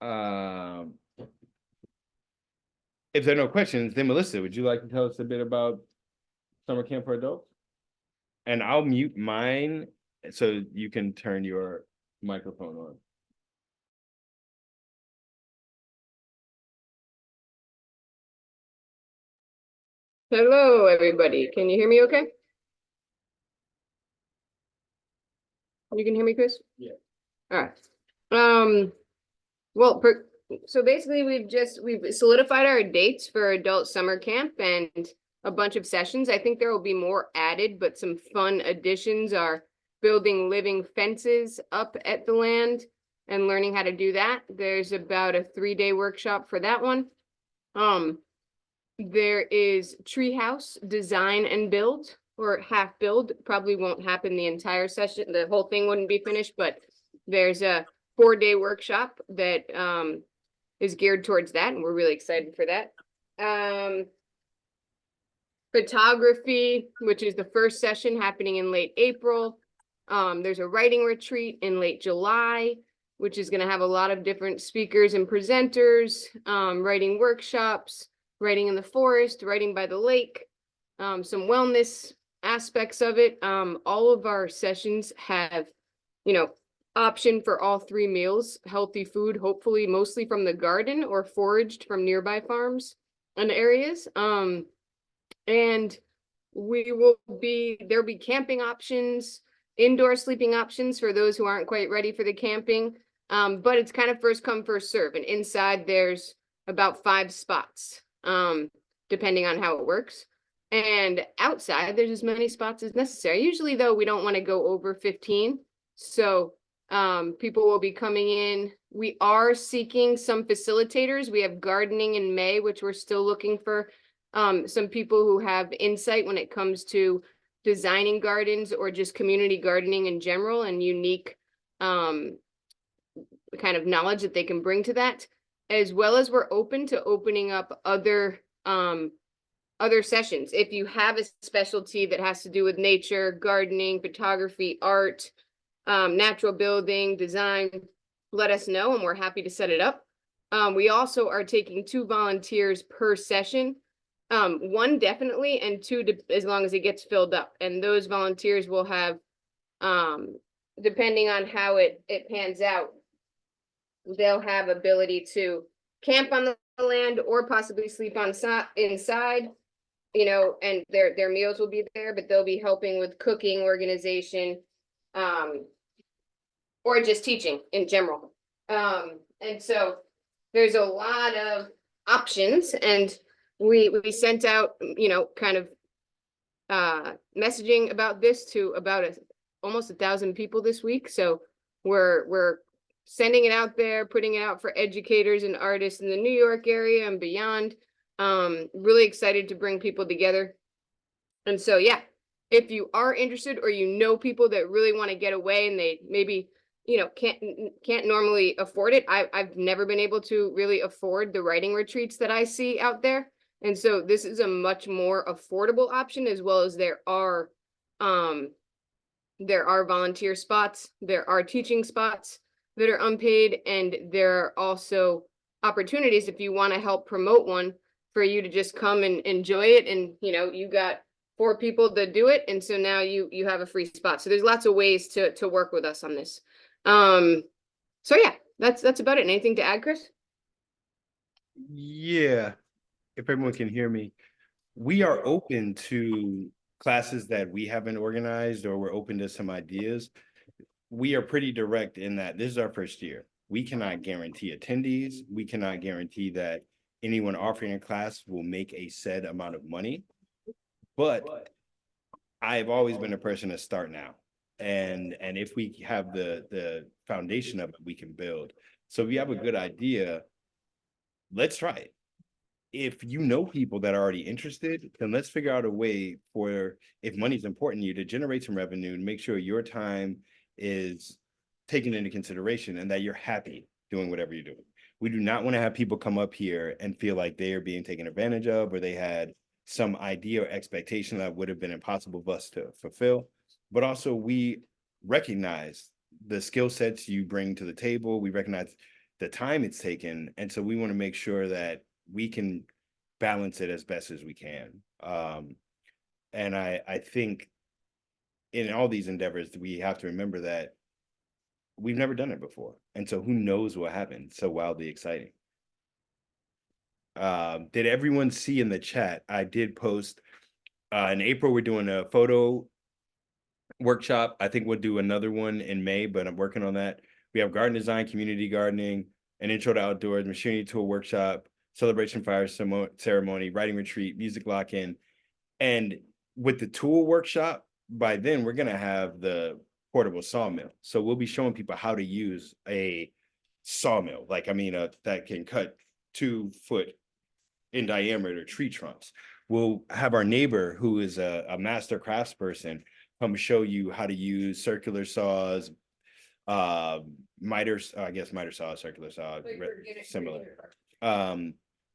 Um, if there are no questions, then Melissa, would you like to tell us a bit about summer camp for adults? And I'll mute mine so you can turn your microphone on. Hello, everybody. Can you hear me okay? You can hear me, Chris? Yeah. All right. Well, so basically we've solidified our dates for adult summer camp and a bunch of sessions. I think there will be more added, but some fun additions are building living fences up at the land and learning how to do that. There's about a 3-day workshop for that one. There is treehouse design and build, or half build. Probably won't happen the entire session. The whole thing wouldn't be finished, but there's a 4-day workshop that is geared towards that, and we're really excited for that. Photography, which is the first session happening in late April. There's a writing retreat in late July, which is going to have a lot of different speakers and presenters, writing workshops, writing in the forest, writing by the lake, some wellness aspects of it. All of our sessions have, option for all 3 meals, healthy food, hopefully mostly from the garden or foraged from nearby farms and areas. And there'll be camping options, indoor sleeping options for those who aren't quite ready for the camping. But it's kind of first come, first serve. And inside there's about 5 spots, depending on how it works. And outside there's as many spots as necessary. Usually though, we don't want to go over 15. So people will be coming in. We are seeking some facilitators. We have gardening in May, which we're still looking for some people who have insight when it comes to designing gardens or just community gardening in general and unique kind of knowledge that they can bring to that, as well as we're open to opening up other sessions. If you have a specialty that has to do with nature, gardening, photography, art, natural building, design, let us know and we're happy to set it up. We also are taking 2 volunteers per session. 1 definitely, and 2 as long as it gets filled up. And those volunteers will have, depending on how it pans out, they'll have ability to camp on the land or possibly sleep inside, and their meals will be there, but they'll be helping with cooking, organization, or just teaching in general. And so there's a lot of options, and we sent out, kind of messaging about this to about almost 1,000 people this week. So we're sending it out there, putting it out for educators and artists in the New York area and beyond. Really excited to bring people together. And so, yeah, if you are interested or people that really want to get away and they maybe can't normally afford it. I've never been able to really afford the writing retreats that I see out there. And so this is a much more affordable option, as well as there are volunteer spots, there are teaching spots that are unpaid, and there are also opportunities if you want to help promote one for you to just come and enjoy it. And you got 4 people that do it, and so now you have a free spot. So there's lots of ways to work with us on this. So yeah, that's about it. Anything to add, Chris? Yeah, if everyone can hear me, we are open to classes that we haven't organized, or we're open to some ideas. We are pretty direct in that this is our first year. We cannot guarantee attendees. We cannot guarantee that anyone offering a class will make a said amount of money. But I've always been a person to start now. And if we have the foundation of it, we can build. So if you have a good idea, let's try it. If you know people that are already interested, then let's figure out a way for, if money's important to you, to generate some revenue and make sure your time is taken into consideration and that you're happy doing whatever you're doing. We do not want to have people come up here and feel like they are being taken advantage of, or they had some idea or expectation that would have been impossible for us to fulfill. But also we recognize the skill sets you bring to the table. We recognize the time it's taken. And so we want to make sure that we can balance it as best as we can. And I think in all these endeavors, we have to remember that we've never done it before. And so who knows what happened? So wildly exciting. Did everyone see in the chat? I did post in April, we're doing a photo workshop. I think we'll do another one in May, but I'm working on that. We have garden design, community gardening, an intro to outdoors, machinery tool workshop, celebration fire ceremony, writing retreat, music lock-in. And with the tool workshop, by then we're gonna have the portable sawmill. So we'll be showing people how to use a sawmill, like that can cut 2 foot in diameter tree trunks. We'll have our neighbor who is a master craftsperson come show you how to use circular saws, miter saw, circular saw, similar.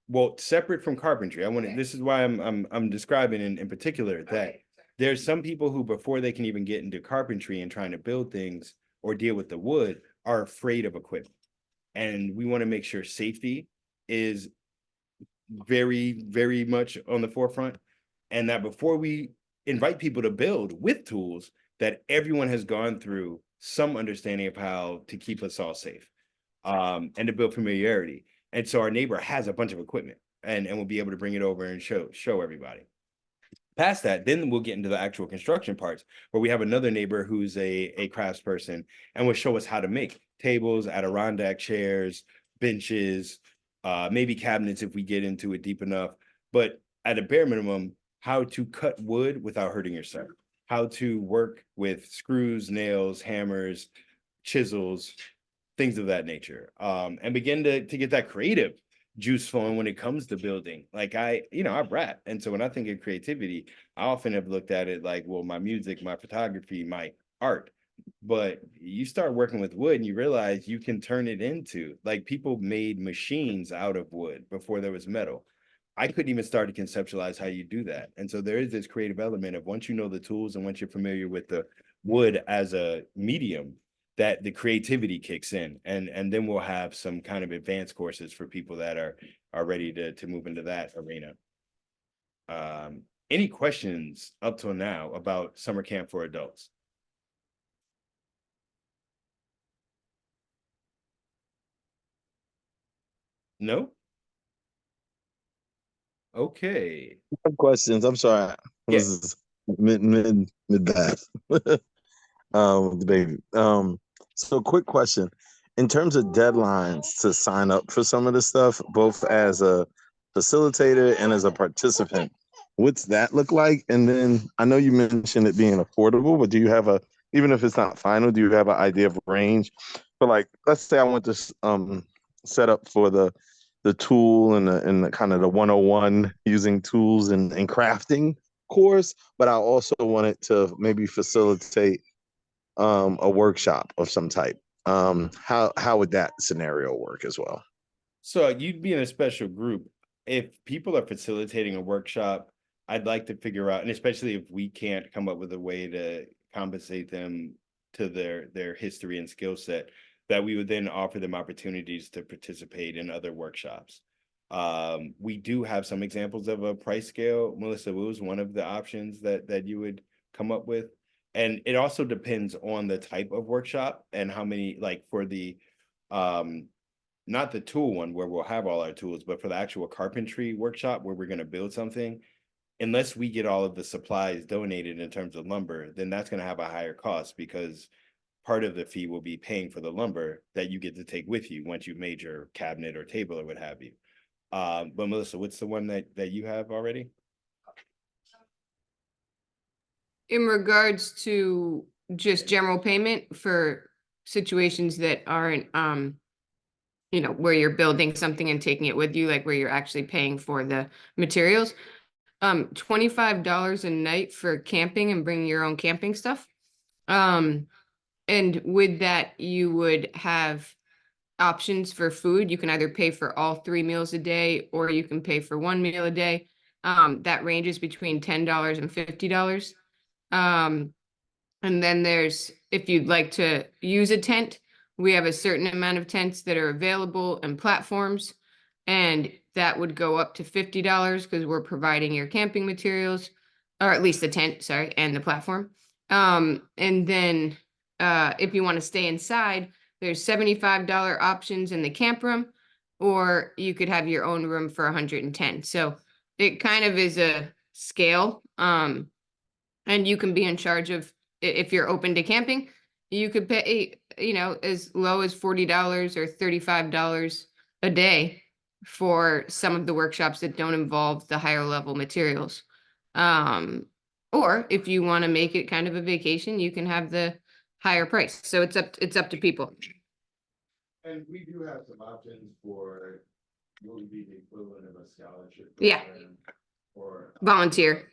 Well, separate from carpentry, this is why I'm describing in particular that there's some people who, before they can even get into carpentry and trying to build things or deal with the wood, are afraid of equipment. And we want to make sure safety is very, very much on the forefront. And that before we invite people to build with tools, that everyone has gone through some understanding of how to keep us all safe, and to build familiarity. And so our neighbor has a bunch of equipment and we'll be able to bring it over and show everybody. Past that, then we'll get into the actual construction parts where we have another neighbor who's a craftsperson and will show us how to make tables, Adirondack chairs, benches, maybe cabinets if we get into it deep enough. But at a bare minimum, how to cut wood without hurting yourself, how to work with screws, nails, hammers, chisels, things of that nature, and begin to get that creative juice flowing when it comes to building. Like I rap. And so when I think of creativity, I often have looked at it like, well, my music, my photography, my art. But you start working with wood and you realize you can turn it into, like, people made machines out of wood before there was metal. I couldn't even start to conceptualize how you do that. And so there is this creative element of, once you know the tools and once you're familiar with the wood as a medium, that the creativity kicks in, and then we'll have some kind of advanced courses for people that are ready to move into that arena. Any questions up till now about summer camp for adults? No? Okay. Questions. I'm sorry. Yeah. This is mid bath. With the baby. So quick question. In terms of deadlines to sign up for some of this stuff, both as a facilitator and as a participant, what's that look like? And then I know you mentioned it being affordable, but do you have even if it's not final, do you have an idea of range? But like, let's say I want to set up for the tool and the kind of the 101 using tools and crafting course, but I also wanted to maybe facilitate a workshop of some type. How would that scenario work as well? So you'd be in a special group. If people are facilitating a workshop, I'd like to figure out, and especially if we can't come up with a way to compensate them to their history and skill set, that we would then offer them opportunities to participate in other workshops. We do have some examples of a price scale. Melissa, what was one of the options that you would come up with? And it also depends on the type of workshop and how many, like for the not the tool one where we'll have all our tools, but for the actual carpentry workshop where we're going to build something, unless we get all of the supplies donated in terms of lumber, then that's going to have a higher cost, because part of the fee will be paying for the lumber that you get to take with you once you've made your cabinet or table or what have you. But Melissa, what's the one that you have already? In regards to just general payment for situations that aren't, where you're building something and taking it with you, like where you're actually paying for the materials, $25 a night for camping and bringing your own camping stuff. And with that, you would have options for food. You can either pay for all 3 meals a day, or you can pay for 1 meal a day. That ranges between $10 and $50. And then there's, if you'd like to use a tent, we have a certain amount of tents that are available and platforms. And that would go up to $50 because we're providing your camping materials, or at least the tent, sorry, and the platform. And then if you want to stay inside, there's $75 options in the camp room, or you could have your own room for 110. So it kind of is a scale. And you can be in charge of, if you're open to camping, you could pay, as low as $40 or $35 a day for some of the workshops that don't involve the higher level materials. Or if you want to make it kind of a vacation, you can have the higher price. So it's up to people. And we do have some options for what would be the equivalent of a scholarship. Yeah. program or Volunteer.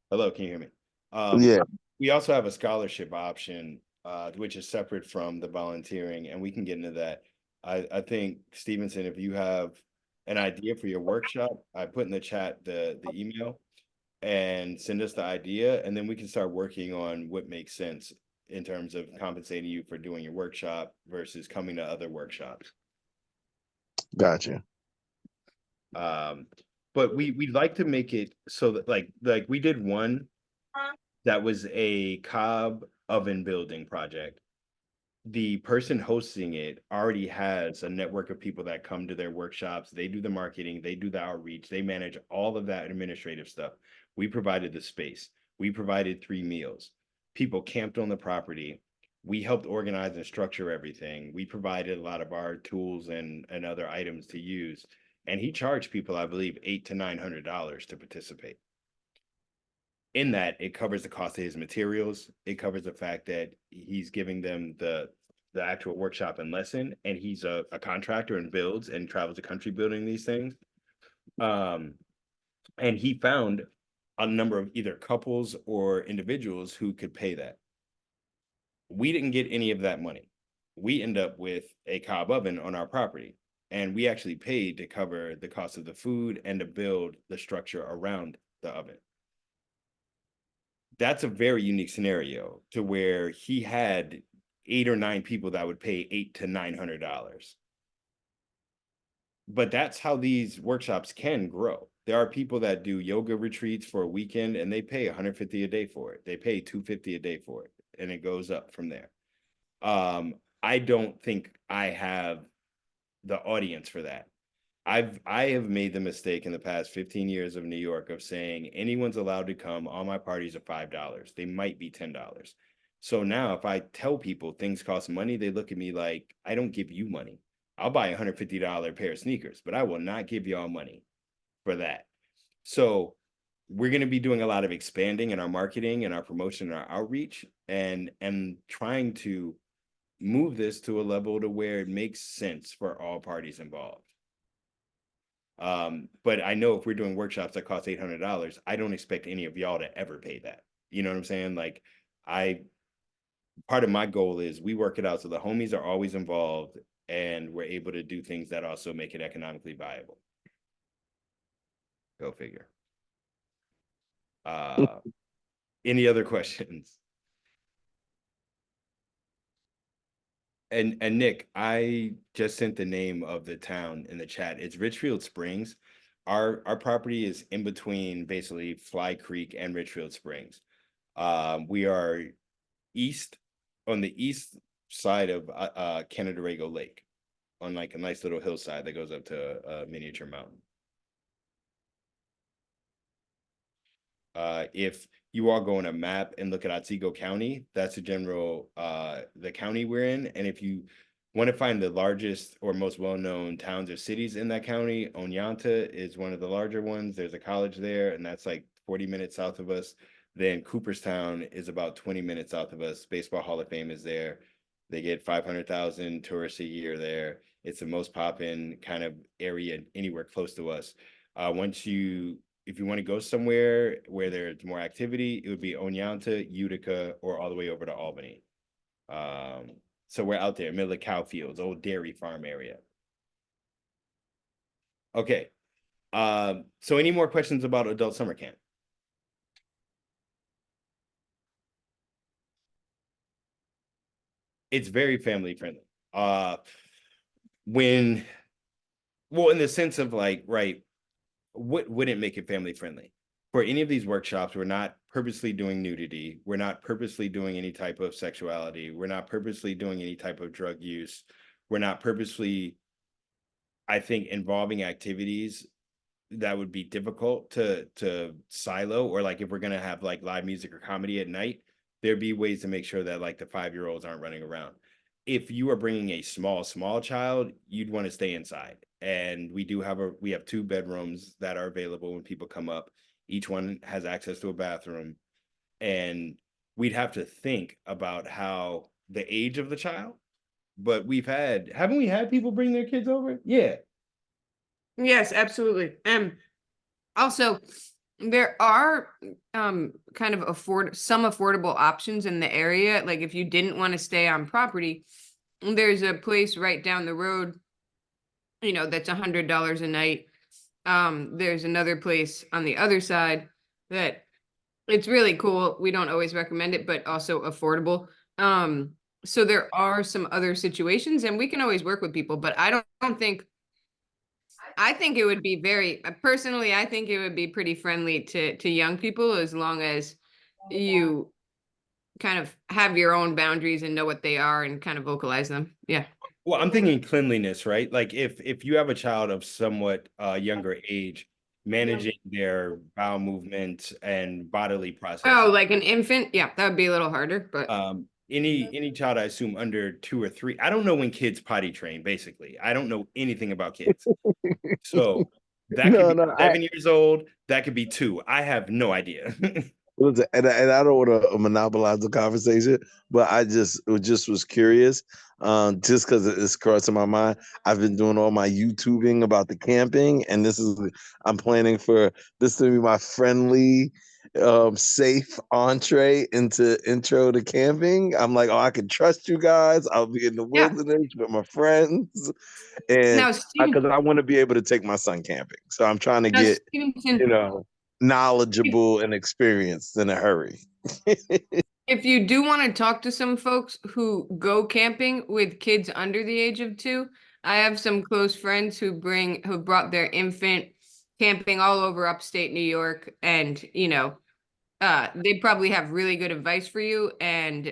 Hello, can you hear me? Yeah. We also have a scholarship option, which is separate from the volunteering, and we can get into that. I think, Stevenson, if you have an idea for your workshop, I put in the chat the email and send us the idea, and then we can start working on what makes sense in terms of compensating you for doing your workshop versus coming to other workshops. Gotcha. But we'd like to make it so that like we did one that was a cob oven building project. The person hosting it already has a network of people that come to their workshops. They do the marketing, they do the outreach, they manage all of that administrative stuff. We provided the space. We provided 3 meals. People camped on the property. We helped organize and structure everything. We provided a lot of our tools and other items to use. And he charged people, I believe, $800 to $900 to participate. In that, it covers the cost of his materials. It covers the fact that he's giving them the actual workshop and lesson, and he's a contractor and builds and travels the country building these things. And he found a number of either couples or individuals who could pay that. We didn't get any of that money. We end up with a cob oven on our property, and we actually paid to cover the cost of the food and to build the structure around the oven. That's a very unique scenario to where he had 8 or 9 people that would pay $800 to $900. But that's how these workshops can grow. There are people that do yoga retreats for a weekend and they pay $150 a day for it. They pay $250 a day for it, and it goes up from there. I don't think I have the audience for that. I have made the mistake in the past 15 years of New York of saying anyone's allowed to come. All my parties are $5. They might be $10. So now if I tell people things cost money, they look at me like, I don't give you money. I'll buy a $150 pair of sneakers, but I will not give y'all money for that. So we're going to be doing a lot of expanding in our marketing and our promotion and our outreach and trying to move this to a level to where it makes sense for all parties involved. But I know if we're doing workshops that cost $800, I don't expect any of y'all to ever pay that. You know what I'm saying? Like part of my goal is we work it out so the homies are always involved and we're able to do things that also make it economically viable. Go figure. Any other questions? And Nick, I just sent the name of the town in the chat. It's Richfield Springs. Our property is in between basically Fly Creek and Richfield Springs. We are on the east side of Canandaigua Lake, on like a nice little hillside that goes up to a miniature mountain. If you all go on a map and look at Otsego County, that's the general the county we're in. And if you want to find the largest or most well-known towns or cities in that county, Oneonta is one of the larger ones. There's a college there, and that's like 40 minutes south of us. Then Cooperstown is about 20 minutes south of us. Baseball Hall of Fame is there. They get 500,000 tourists a year there. It's the most poppin' kind of area anywhere close to us. If you want to go somewhere where there's more activity, it would be Oneonta, Utica, or all the way over to Albany. So we're out there, middle of cow fields, old dairy farm area. Okay. So any more questions about adult summer camp? It's very family friendly. When, well, in the sense of like, right, what wouldn't make it family friendly? For any of these workshops, we're not purposely doing nudity. We're not purposely doing any type of sexuality. We're not purposely doing any type of drug use. We're not purposely, I think, involving activities that would be difficult to silo, or like if we're gonna have like live music or comedy at night, there'd be ways to make sure that like the 5-year-olds aren't running around. If you are bringing a small child, you'd want to stay inside. And we have 2 bedrooms that are available when people come up. Each one has access to a bathroom, and we'd have to think about how the age of the child. But haven't we had people bring their kids over? Yeah. Yes, absolutely. Also, there are kind of some affordable options in the area. Like if you didn't want to stay on property, there's a place right down the road, that's $100 a night. There's another place on the other side that it's really cool. We don't always recommend it, but also affordable. So there are some other situations, and we can always work with people, but I don't think I think it would be very personally, I think it would be pretty friendly to young people as long as you kind of have your own boundaries and know what they are and kind of vocalize them. Yeah. Well, I'm thinking cleanliness, right? Like if you have a child of somewhat younger age, managing their bowel movements and bodily processes. Oh, like an infant? Yeah, that would be a little harder, but Any child, I assume under 2 or 3. I don't know when kids potty train, basically. I don't know anything about kids. So that could No, be no, 7 years old, that could be 2. I have no idea. listen, and I don't want to monopolize the conversation, but I just was curious, just because it's crossing my mind. I've been doing all my YouTubing about the camping, and I'm planning for this to be my friendly, safe entree into intro to camping. I'm like, oh, I can trust you guys. I'll be in the yeah. wilderness with my friends, and Now, because I want to be able to take my son camping, so I'm trying to now get Stevenson, you know knowledgeable and experienced in a hurry. if you do want to talk to some folks who go camping with kids under the age of 2, I have some close friends who brought their infant camping all over upstate New York, and they probably have really good advice for you, and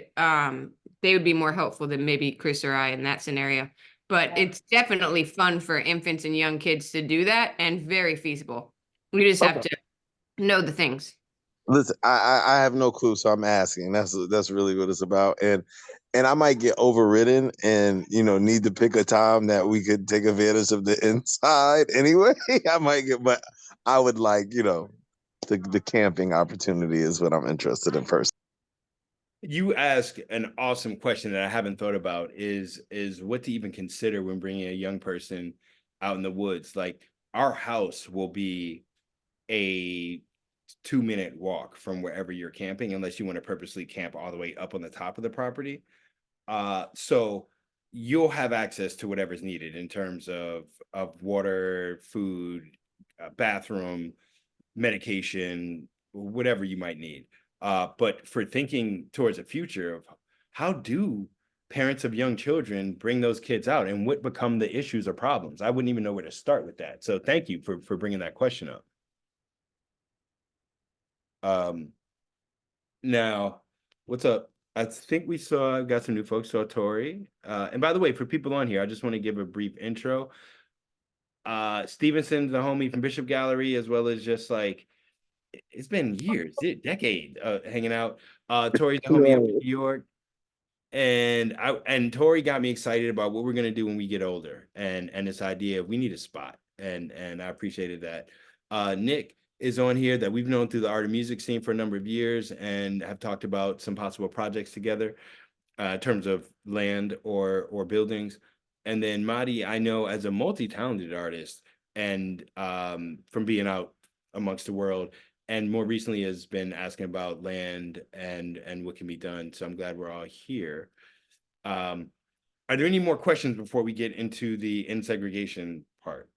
they would be more helpful than maybe Chris or I in that scenario. But it's definitely fun for infants and young kids to do that, and very feasible. We just have Okay. to know the things. Listen, I have no clue, so I'm asking. That's really what it's about, and I might get overridden, and need to pick a time that we could take advantage of the inside anyway. I might get, but I would like the camping opportunity is what I'm interested in first. You ask an awesome question that I haven't thought about is what to even consider when bringing a young person out in the woods. Like our house will be a 2-minute walk from wherever you're camping, unless you want to purposely camp all the way up on the top of the property. So you'll have access to whatever's needed in terms of water, food, bathroom, medication, whatever you might need. But for thinking towards the future of how do parents of young children bring those kids out, and what become the issues or problems, I wouldn't even know where to start with that. So thank you for bringing that question up. Now, what's up? I think got some new folks. Saw Tori. And by the way, for people on here, I just want to give a brief intro. Stevenson's the homie from Bishop Gallery, as well as just like it's been years, decade hanging out. Tori's the homie up in New York. And Tori got me excited about what we're gonna do when we get older, and this idea of we need a spot, and I appreciated that. Nick is on here that we've known through the art and music scene for a number of years and have talked about some possible projects together in terms of land or buildings. And then Madi, I know as a multi-talented artist, and from being out amongst the world, and more recently has been asking about land and what can be done. So I'm glad we're all here. Are there any more questions before we get into the in segregation part?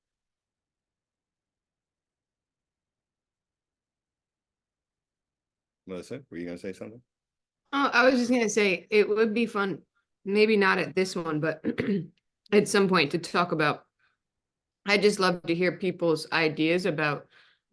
Melissa, were you gonna say something? Oh, I was just gonna say, it would be fun, maybe not at this one, but at some point to talk about. I'd just love to hear people's ideas about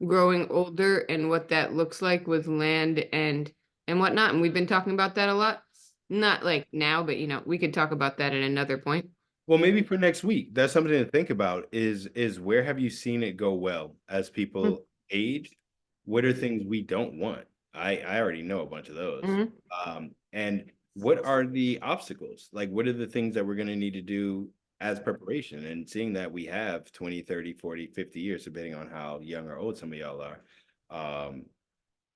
growing older and what that looks like with land and whatnot. And we've been talking about that a lot. Not like now, but we could talk about that at another point. Well, maybe for next week, that's something to think about is where have you seen it go well as people age? What are things we don't want? I already know a bunch of those. Mhm. And what are the obstacles? Like, what are the things that we're going to need to do as preparation? And seeing that we have 20, 30, 40, 50 years, depending on how young or old some of y'all are,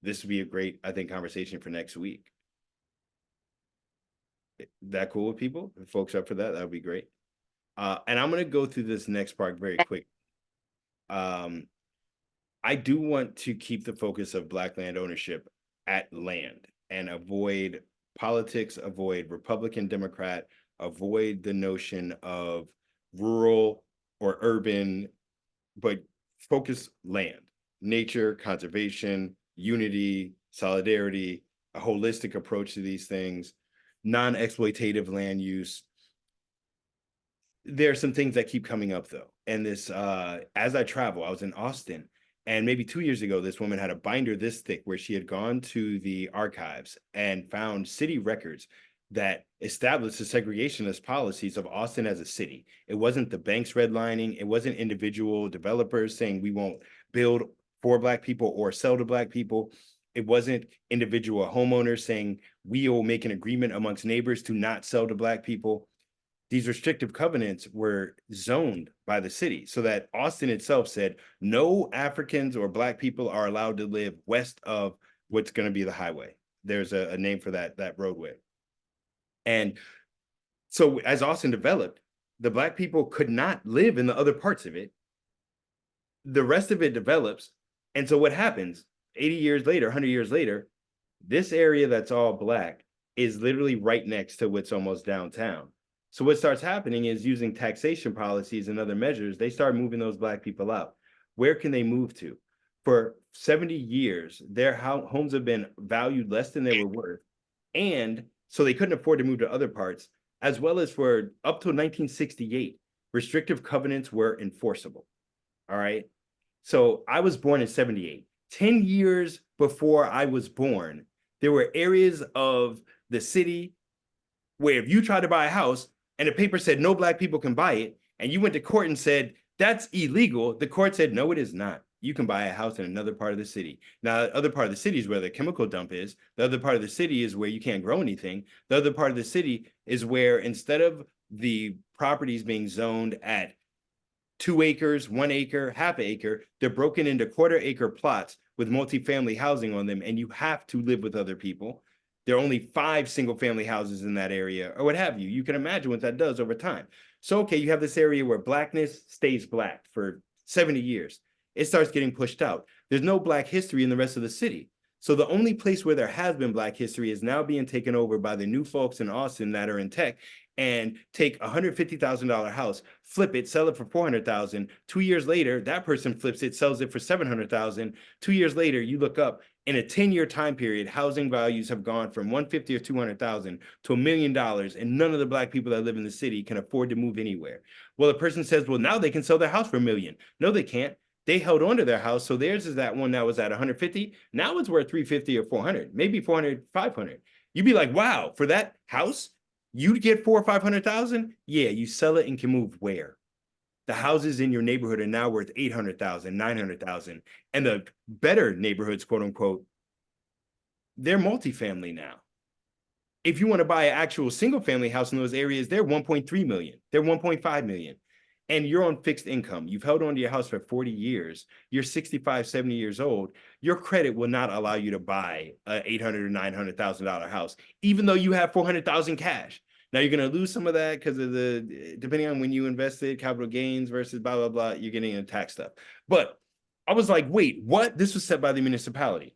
this would be a great, I think, conversation for next week. That cool with people? If folks up for that, that would be great. And I'm going to go through this next part very quick. I do want to keep the focus of Black land ownership at land and avoid politics, avoid Republican, Democrat, avoid the notion of rural or urban, but focus land, nature, conservation, unity, solidarity, a holistic approach to these things, non-exploitative land use. There are some things that keep coming up though. And this, as I travel, I was in Austin, and maybe 2 years ago, this woman had a binder this thick where she had gone to the archives and found city records that established the segregationist policies of Austin as a city. It wasn't the banks redlining. It wasn't individual developers saying we won't build for Black people or sell to Black people. It wasn't individual homeowners saying we will make an agreement amongst neighbors to not sell to Black people. These restrictive covenants were zoned by the city so that Austin itself said no Africans or Black people are allowed to live west of what's going to be the highway. There's a name for that roadway. And so as Austin developed, the Black people could not live in the other parts of it. The rest of it develops. And so what happens 80 years later, 100 years later, this area that's all Black is literally right next to what's almost downtown. So what starts happening is using taxation policies and other measures, they start moving those Black people out. Where can they move to? For 70 years, their homes have been valued less than they were worth. And so they couldn't afford to move to other parts, as well as for up to 1968, restrictive covenants were enforceable. All right. So I was born in 78. 10 years before I was born, there were areas of the city where if you tried to buy a house, and the paper said no Black people can buy it, and you went to court and said that's illegal, the court said no, it is not. You can buy a house in another part of the city. Now, the other part of the city is where the chemical dump is. The other part of the city is where you can't grow anything. The other part of the city is where instead of the properties being zoned at 2 acres, 1 acre, half acre, they're broken into quarter-acre plots with multifamily housing on them, and you have to live with other people. There are only 5 single-family houses in that area, or what have you. You can imagine what that does over time. So, okay, you have this area where Blackness stays Black for 70 years. It starts getting pushed out. There's no Black history in the rest of the city. So the only place where there has been Black history is now being taken over by the new folks in Austin that are in tech and take a $150,000 house, flip it, sell it for $400,000. 2 years later, that person flips it, sells it for $700,000. 2 years later, you look up, in a 10-year time period, housing values have gone from $150,000 or $200,000 to $1 million, and none of the Black people that live in the city can afford to move anywhere. Well, the person says, well, now they can sell their house for $1 million. No, they can't. They held on to their house, so theirs is that one that was at 150. Now it's worth 350 or 400, maybe 400, 500. You'd be like, wow, for that house, you'd get 400 or 500,000. Yeah, you sell it and can move where? The houses in your neighborhood are now worth 800,000, 900,000, and the better neighborhoods, quote unquote, they're multifamily now. If you want to buy an actual single family house in those areas, they're 1.3 million, they're 1.5 million. And you're on fixed income. You've held on to your house for 40 years. You're 65, 70 years old. Your credit will not allow you to buy an $800,000 or $900,000 house, even though you have 400,000 cash. Now you're going to lose some of that because of depending on when you invested, capital gains versus blah, blah, blah, you're getting into tax stuff. But I was like, wait, what? This was set by the municipality.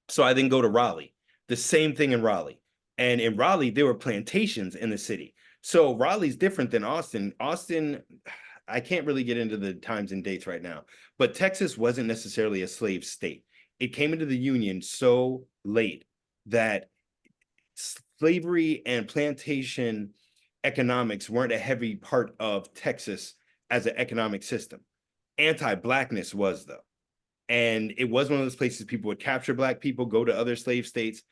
So I then go to Raleigh, the same thing in Raleigh. And in Raleigh, there were plantations in the city. So Raleigh's different than Austin. Austin, I can't really get into the times and dates right now, but Texas wasn't necessarily a slave state. it came into the Union so late that slavery and plantation economics weren't a heavy part of Texas as an economic system. Anti-Blackness was, though. And it was one of those places people would capture Black people, go to other slave states.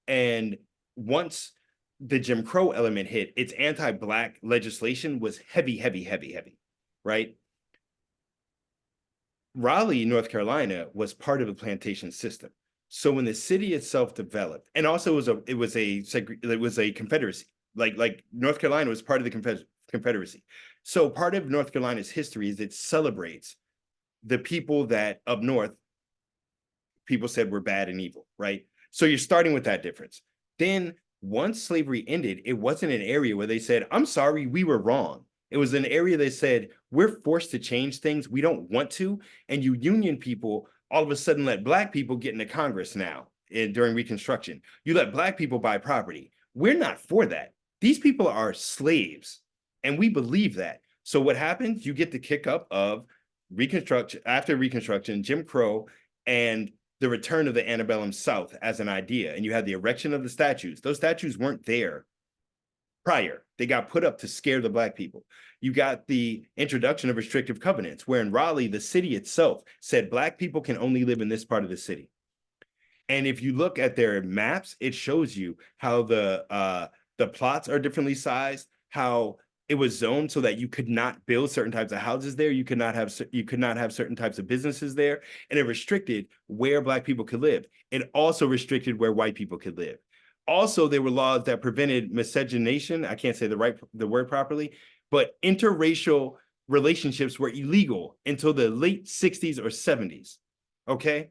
And once the Jim Crow element hit, its anti-Black legislation was heavy, heavy, heavy, heavy, right? Raleigh, North Carolina, was part of the plantation system. So when the city itself developed, and also it was a confederacy. Like North Carolina was part of the confederacy. So part of North Carolina's history is it celebrates the people that up north people said were bad and evil, right? So you're starting with that difference. Then once slavery ended, it wasn't an area where they said, I'm sorry, we were wrong. It was an area that said, we're forced to change things. We don't want to. And you Union people all of a sudden let Black people get into Congress now during Reconstruction. You let Black people buy property. We're not for that. These people are slaves. And we believe that. So what happens? You get the kick up of Reconstruction, after Reconstruction, Jim Crow, and the return of the antebellum South as an idea. And you had the erection of the statues. Those statues weren't there prior. They got put up to scare the Black people. You got the introduction of restrictive covenants, where in Raleigh, the city itself said Black people can only live in this part of the city. And if you look at their maps, it shows you how the plots are differently sized, how it was zoned so that you could not build certain types of houses there. You could not have certain types of businesses there, and it restricted where Black people could live. It also restricted where white people could live. Also, there were laws that prevented miscegenation. I can't say the word properly, but interracial relationships were illegal until the late 60s or 70s. Okay,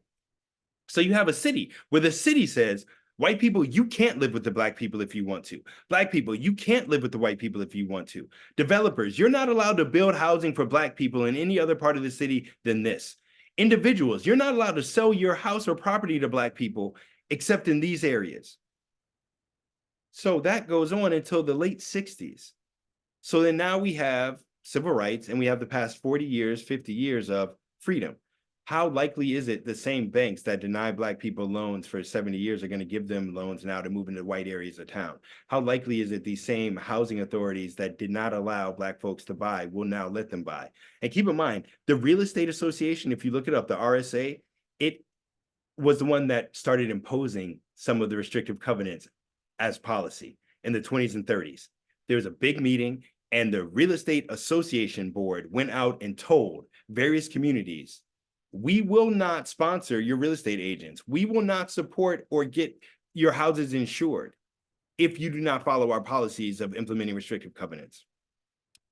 so you have a city where the city says, white people, you can't live with the Black people if you want to. Black people, you can't live with the white people if you want to. Developers, you're not allowed to build housing for Black people in any other part of the city than this. Individuals, you're not allowed to sell your house or property to Black people except in these areas. So that goes on until the late 60s. So then now we have civil rights and we have the past 40 years, 50 years of freedom. How likely is it the same banks that deny Black people loans for 70 years are going to give them loans now to move into white areas of town? How likely is it these same housing authorities that did not allow Black folks to buy will now let them buy? And keep in mind, the Real Estate Association, if you look it up, the RSA, it was the one that started imposing some of the restrictive covenants as policy in the 20s and 30s. There was a big meeting, and the Real Estate Association board went out and told various communities, we will not sponsor your real estate agents. We will not support or get your houses insured if you do not follow our policies of implementing restrictive covenants.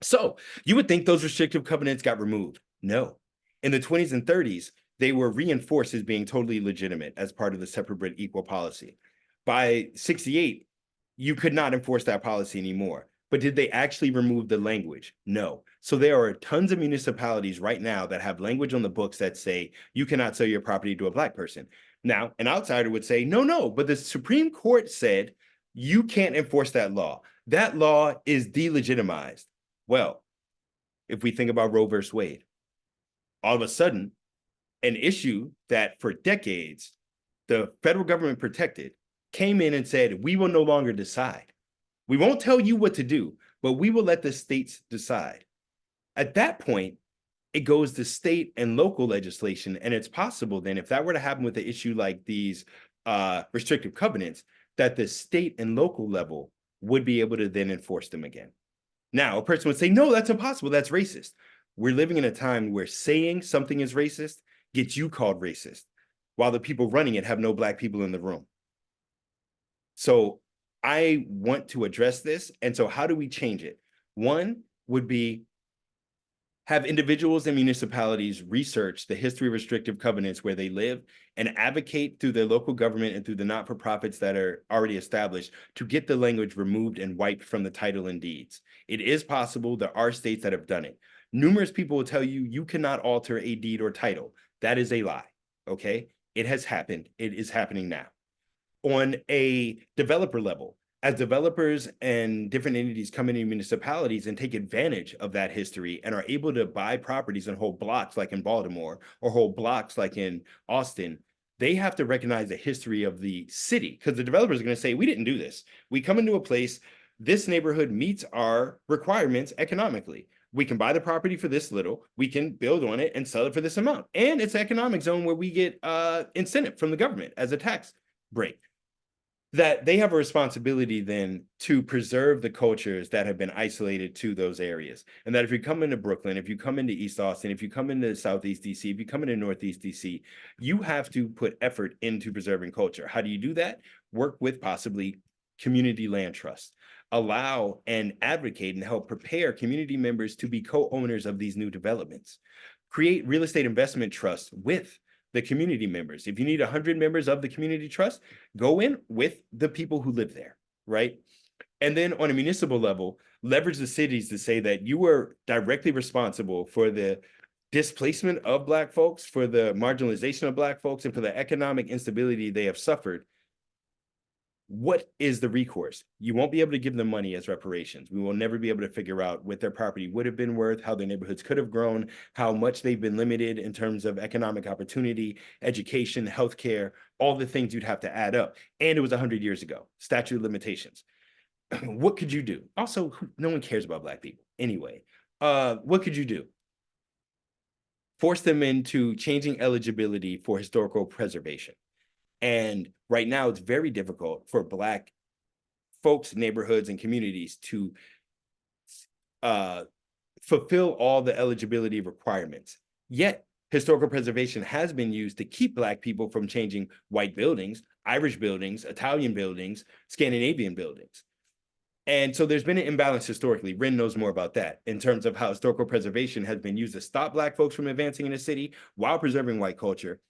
So you would think those restrictive covenants got removed. No. In the 20s and 30s, they were reinforced as being totally legitimate as part of the separate but equal policy. By 68, you could not enforce that policy anymore. But did they actually remove the language? No. So there are tons of municipalities right now that have language on the books that say you cannot sell your property to a Black person. Now, an outsider would say, no, but the Supreme Court said you can't enforce that law. That law is delegitimized. Well, if we think about Roe versus Wade, all of a sudden, an issue that for decades the federal government protected came in and said, we will no longer decide. We won't tell you what to do, but we will let the states decide. At that point, it goes to state and local legislation, and it's possible then, if that were to happen with an issue like these restrictive covenants, that the state and local level would be able to then enforce them again. Now, a person would say, no, that's impossible, that's racist. We're living in a time where saying something is racist gets you called racist, while the people running it have no Black people in the room. So I want to address this. And so how do we change it? One would be have individuals and municipalities research the history of restrictive covenants where they live and advocate through their local government and through the not-for-profits that are already established to get the language removed and wiped from the title and deeds. It is possible. There are states that have done it. Numerous people will tell you you cannot alter a deed or title. That is a lie, okay? It has happened. It is happening now. On a developer level, as developers and different entities come into municipalities and take advantage of that history and are able to buy properties and whole blocks like in Baltimore or whole blocks like in Austin, they have to recognize the history of the city, because the developers are going to say, we didn't do this. We come into a place, this neighborhood meets our requirements economically. We can buy the property for this little, we can build on it and sell it for this amount. And it's an economic zone where we get incentive from the government as a tax break. That they have a responsibility then to preserve the cultures that have been isolated to those areas. And that if you come into Brooklyn, if you come into East Austin, if you come into Southeast DC, if you come into Northeast DC, you have to put effort into preserving culture. How do you do that? Work with possibly community land trust. Allow and advocate and help prepare community members to be co-owners of these new developments. Create real estate investment trusts with the community members. If you need 100 members of the community trust, go in with the people who live there, right? And then on a municipal level, leverage the cities to say that you are directly responsible for the displacement of Black folks, for the marginalization of Black folks, and for the economic instability they have suffered. What is the recourse? You won't be able to give them money as reparations. We will never be able to figure out what their property would have been worth, how their neighborhoods could have grown, how much they've been limited in terms of economic opportunity, education, healthcare, all the things you'd have to add up. And it was 100 years ago, statute of limitations. What could you do? Also, no one cares about Black people anyway. What could you do? Force them into changing eligibility for historical preservation. And right now, it's very difficult for Black folks, neighborhoods, and communities to fulfill all the eligibility requirements. Yet, historical preservation has been used to keep Black people from changing white buildings, Irish buildings, Italian buildings, Scandinavian buildings. And so there's been an imbalance historically. Ren knows more about that in terms of how historical preservation has been used to stop Black folks from advancing in the city while preserving white culture,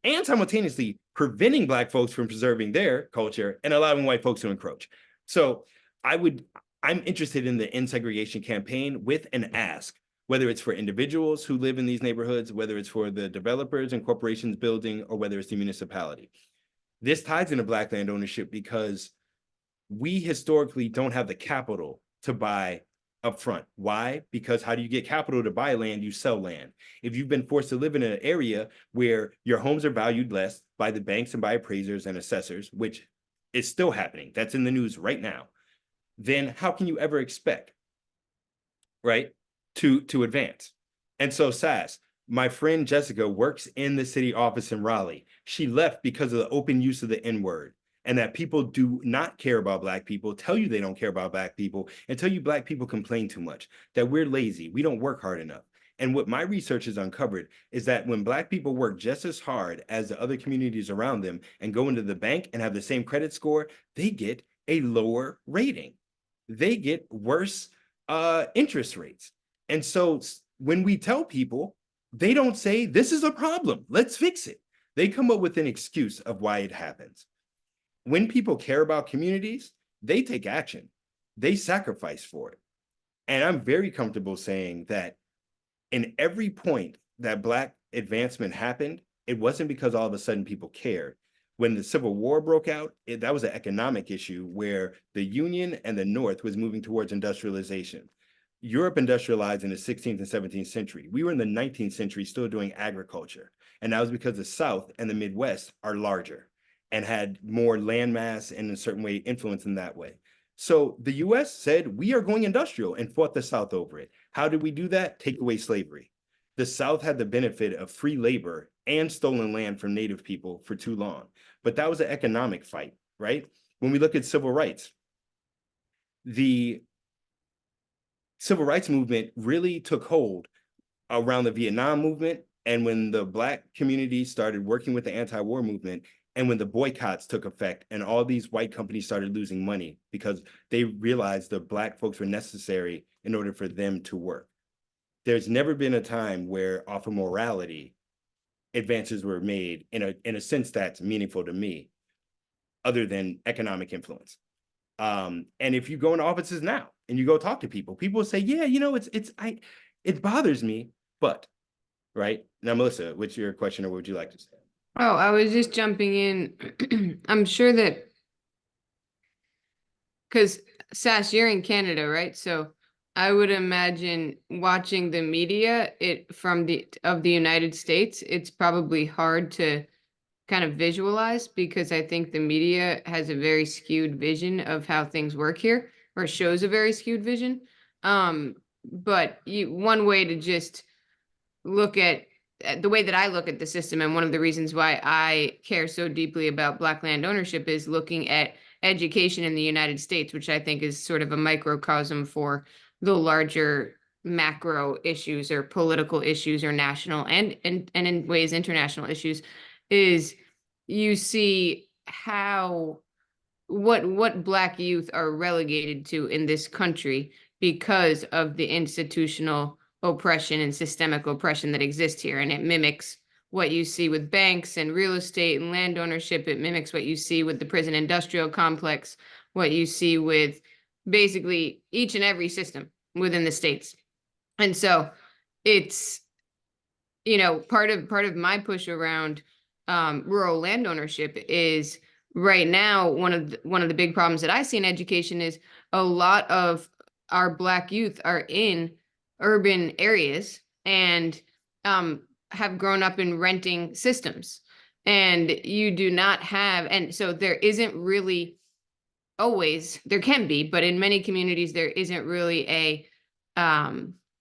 and simultaneously preventing Black folks from preserving their culture and allowing white folks to encroach. So I'm interested in the end segregation campaign with an ask, whether it's for individuals who live in these neighborhoods, whether it's for the developers and corporations building, or whether it's the municipality. This ties into Black land ownership because we historically don't have the capital to buy upfront. Why? Because how do you get capital to buy land? You sell land. If you've been forced to live in an area where your homes are valued less by the banks and by appraisers and assessors, which is still happening, that's in the news right now, then how can you ever expect, right, to advance? And so SAS, my friend Jessica works in the city office in Raleigh. She left because of the open use of the N-word, and that people do not care about Black people, tell you they don't care about Black people, and tell you Black people complain too much, that we're lazy, we don't work hard enough. And what my research has uncovered is that when Black people work just as hard as the other communities around them and go into the bank and have the same credit score, they get a lower rating. They get worse interest rates. And so when we tell people, they don't say, this is a problem, let's fix it. They come up with an excuse of why it happens. When people care about communities, they take action. They sacrifice for it. And I'm very comfortable saying that in every point that Black advancement happened, it wasn't because all of a sudden people cared. When the Civil War broke out, that was an economic issue where the Union and the North was moving towards industrialization. Europe industrialized in the 16th and 17th century. We were in the 19th century still doing agriculture. And that was because the South and the Midwest are larger and had more landmass and in a certain way influence in that way. So the US said, we are going industrial, and fought the South over it. How did we do that? Take away slavery. The South had the benefit of free labor and stolen land from Native people for too long. But that was an economic fight, right? When we look at civil rights, the civil rights movement really took hold around the Vietnam movement, and when the Black community started working with the anti-war movement, and when the boycotts took effect and all these white companies started losing money because they realized the Black folks were necessary in order for them to work. There's never been a time where off of morality, advances were made in a sense that's meaningful to me, other than economic influence. And if you go into offices now and you go talk to people, people say, yeah, you know, it bothers me, but, right? Now, Melissa, what's your question, or what would you like to say? Oh, I was just jumping in. I'm sure that, because Sash, you're in Canada, right? So I would imagine watching the media of the United States, it's probably hard to kind of visualize, because I think the media has a very skewed vision of how things work here, or shows a very skewed vision. But one way to just look at the way that I look at the system, and one of the reasons why I care so deeply about Black land ownership, is looking at education in the United States, which I think is sort of a microcosm for the larger macro issues or political issues or national and in ways international issues. Is you see how what Black youth are relegated to in this country because of the institutional oppression and systemic oppression that exists here. And it mimics what you see with banks and real estate and land ownership. It mimics what you see with the prison industrial complex, what you see with basically each and every system within the states. And so it's, part of my push around rural land ownership is, right now, one of the big problems that I see in education is a lot of our Black youth are in urban areas and have grown up in renting systems, and you do not have, and so there isn't really always, there can be, but in many communities there isn't really a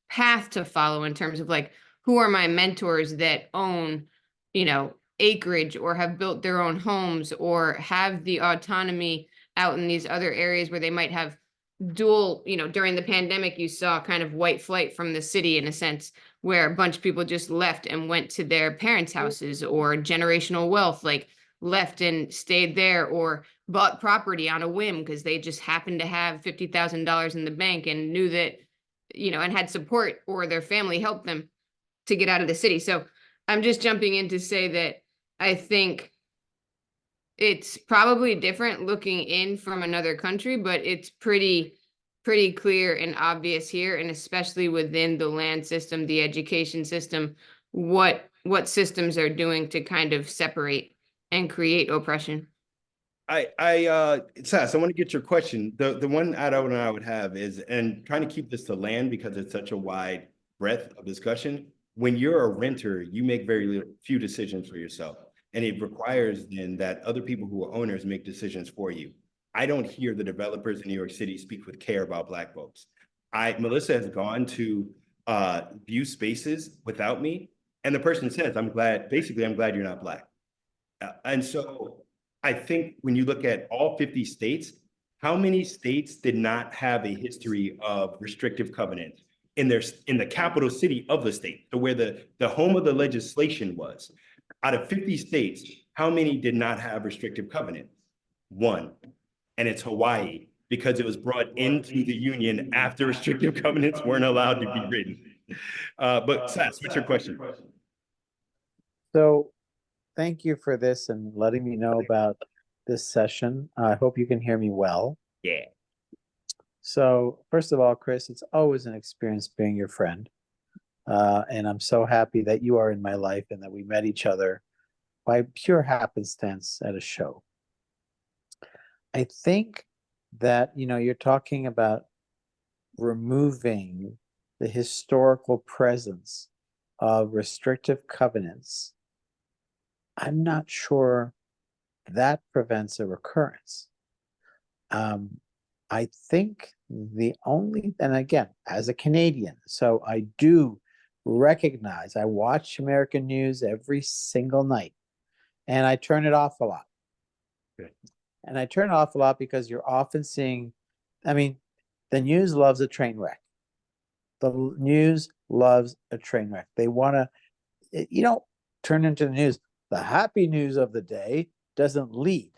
path to follow in terms of like, who are my mentors that own, acreage or have built their own homes or have the autonomy out in these other areas where they might have dual, during the pandemic, you saw kind of white flight from the city in a sense, where a bunch of people just left and went to their parents' houses, or generational wealth, like left and stayed there, or bought property on a whim because they just happened to have $50,000 in the bank and knew that, and had support, or their family helped them to get out of the city. So I'm just jumping in to say that I think it's probably different looking in from another country, but it's pretty clear and obvious here, and especially within the land system, the education system, what systems are doing to kind of separate and create oppression. Sass, I want to get your question. The one add-on I would have is, and trying to keep this to land because it's such a wide breadth of discussion. When you're a renter, you make very few decisions for yourself. And it requires then that other people who are owners make decisions for you. I don't hear the developers in New York City speak with care about Black folks. Melissa has gone to view spaces without me, and the person says, I'm glad you're not Black. And so I think when you look at all 50 states, how many states did not have a history of restrictive covenants in the capital city of the state, so where the home of the legislation was? Out of 50 states, how many did not have restrictive covenants? One, and it's Hawaii, because it was brought into the union after restrictive covenants weren't allowed to be written. But Sass, what's your question? So thank you for this and letting me know about this session. I hope you can hear me well. Yeah. So first of all, Chris, it's always an experience being your friend. And I'm so happy that you are in my life and that we met each other by pure happenstance at a show. I think that, you're talking about removing the historical presence of restrictive covenants. I'm not sure that prevents a recurrence. I think and again, as a Canadian, so I do recognize, I watch American news every single night, and I turn it off a lot. Good. And I turn it off a lot because you're often seeing, the news loves a train wreck. The news loves a train wreck. They want to, you don't turn into the news. The happy news of the day doesn't lead.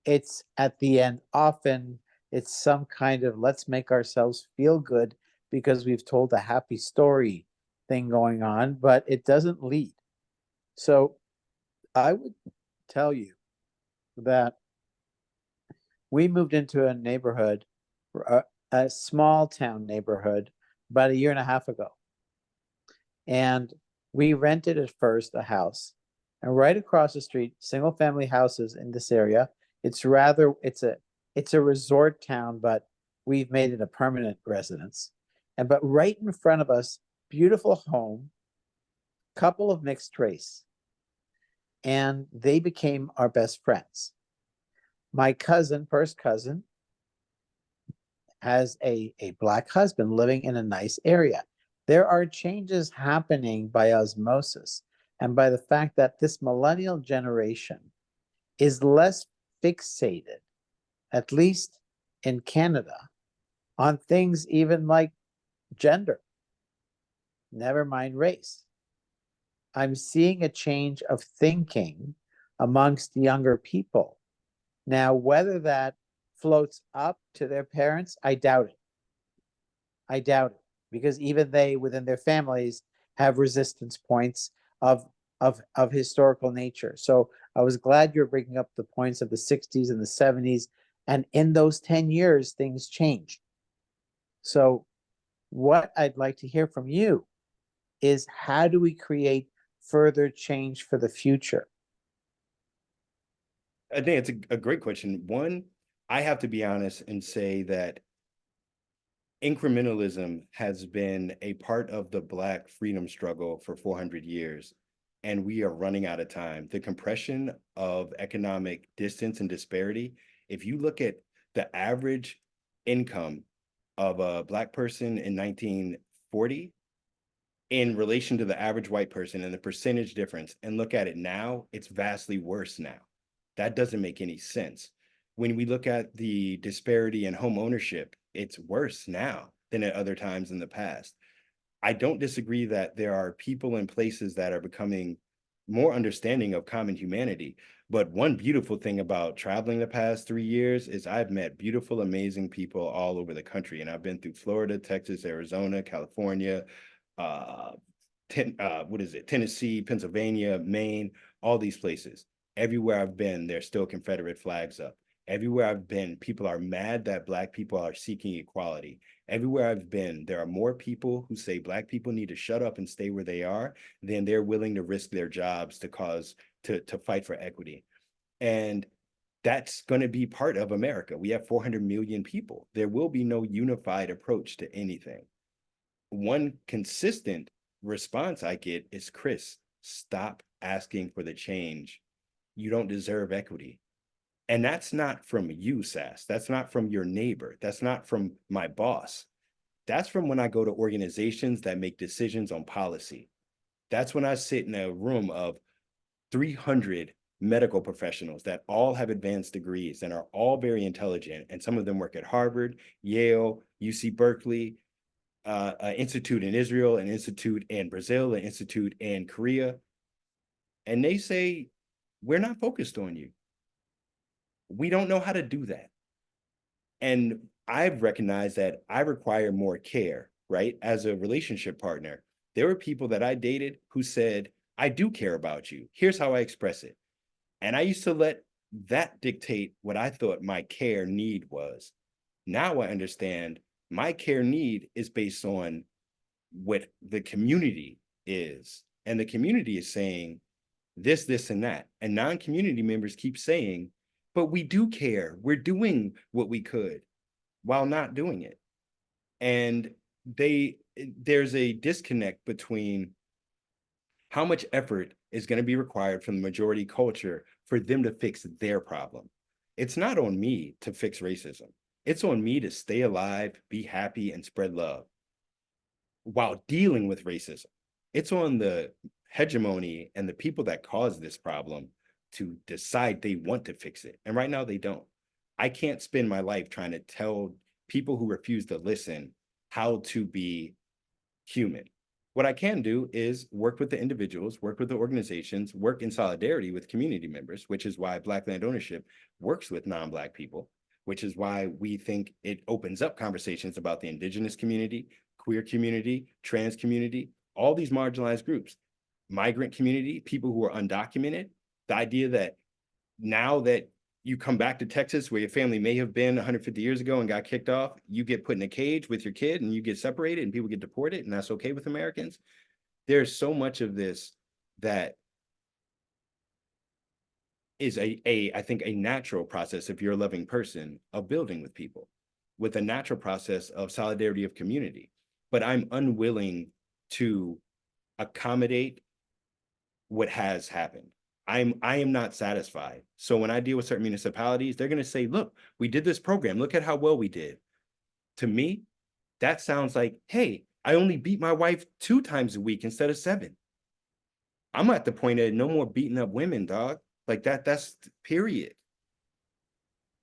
It's at the end, often it's some kind of let's make ourselves feel good because we've told a happy story thing going on, but it doesn't lead. So I would tell you that we moved into a neighborhood, a small town neighborhood, about a year and a half ago. And we rented at first a house, and right across the street, single family houses in this area. It's a resort town, but we've made it a permanent residence. But right in front of us, beautiful home, couple of mixed race. and they became our best friends. My cousin, first cousin, has a black husband living in a nice area. There are changes happening by osmosis and by the fact that this millennial generation is less fixated, at least in Canada, on things even like gender, never mind race. I'm seeing a change of thinking amongst younger people. Now, whether that floats up to their parents, I doubt it. I doubt it, because even they within their families have resistance points of historical nature. So I was glad you're bringing up the points of the 60s and the 70s, and in those 10 years things changed. So what I'd like to hear from you is, how do we create further change for the future? I think it's a great question. One, I have to be honest and say that incrementalism has been a part of the Black freedom struggle for 400 years, and we are running out of time. The compression of economic distance and disparity, if you look at the average income of a Black person in 1940 in relation to the average white person and the percentage difference, and look at it now, it's vastly worse now. That doesn't make any sense. When we look at the disparity in home ownership, it's worse now than at other times in the past. I don't disagree that there are people and places that are becoming more understanding of common humanity. But one beautiful thing about traveling the past 3 years is I've met beautiful, amazing people all over the country. And I've been through Florida, Texas, Arizona, California, Tennessee, Pennsylvania, Maine, all these places. Everywhere I've been, there's still Confederate flags up. Everywhere I've been, people are mad that Black people are seeking equality. Everywhere I've been, there are more people who say Black people need to shut up and stay where they are than they're willing to risk their jobs to fight for equity. And that's going to be part of America. We have 400 million people. There will be no unified approach to anything. One consistent response I get is, Chris, stop asking for the change. You don't deserve equity. And that's not from you, Sass. That's not from your neighbor. That's not from my boss. That's from when I go to organizations that make decisions on policy. That's when I sit in a room of 300 medical professionals that all have advanced degrees and are all very intelligent. And some of them work at Harvard, Yale, UC Berkeley, an institute in Israel, an institute in Brazil, an institute in Korea. And they say, we're not focused on you. We don't know how to do that. And I've recognized that I require more care, right? As a relationship partner, there were people that I dated who said, I do care about you. Here's how I express it. And I used to let that dictate what I thought my care need was. Now I understand my care need is based on what the community is. And the community is saying this, this, and that. And non-community members keep saying, but we do care. We're doing what we could while not doing it. And there's a disconnect between how much effort is going to be required from the majority culture for them to fix their problem. It's not on me to fix racism. It's on me to stay alive, be happy, and spread love while dealing with racism. It's on the hegemony and the people that cause this problem to decide they want to fix it. And right now they don't. I can't spend my life trying to tell people who refuse to listen how to be human. What I can do is work with the individuals, work with the organizations, work in solidarity with community members, which is why Black land ownership works with non-Black people, which is why we think it opens up conversations about the indigenous community, queer community, trans community, all these marginalized groups, migrant community, people who are undocumented. The idea that now that you come back to Texas where your family may have been 150 years ago and got kicked off, you get put in a cage with your kid and you get separated and people get deported, and that's okay with Americans. There's so much of this that is I think a natural process, if you're a loving person, of building with people, with a natural process of solidarity of community. But I'm unwilling to accommodate what has happened. I am not satisfied. So when I deal with certain municipalities, they're going to say, look, we did this program. Look at how well we did. To me, that sounds like, hey, I only beat my wife 2 times a week instead of 7. I'm at the point of no more beating up women, dog. Like that's period.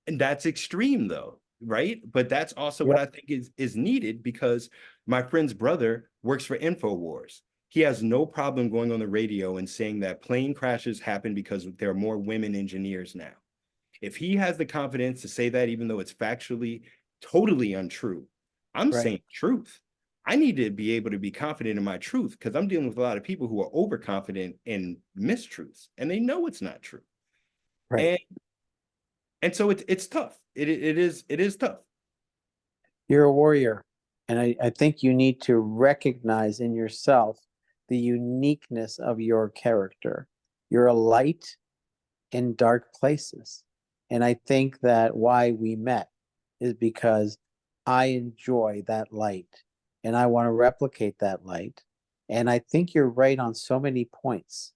And that's extreme though, right? But that's also what I think is needed, because my friend's brother works for InfoWars. He has no problem going on the radio and saying that plane crashes happen because there are more women engineers now. If he has the confidence to say that, even though it's factually totally untrue, I'm Right. saying truth. I need to be able to be confident in my truth, because I'm dealing with a lot of people who are overconfident in mistruths and they know it's not true. Right. And so it's tough. It is tough. You're a warrior. And I think you need to recognize in yourself the uniqueness of your character. You're a light in dark places. And I think that why we met is because I enjoy that light and I want to replicate that light. And I think you're right on so many points.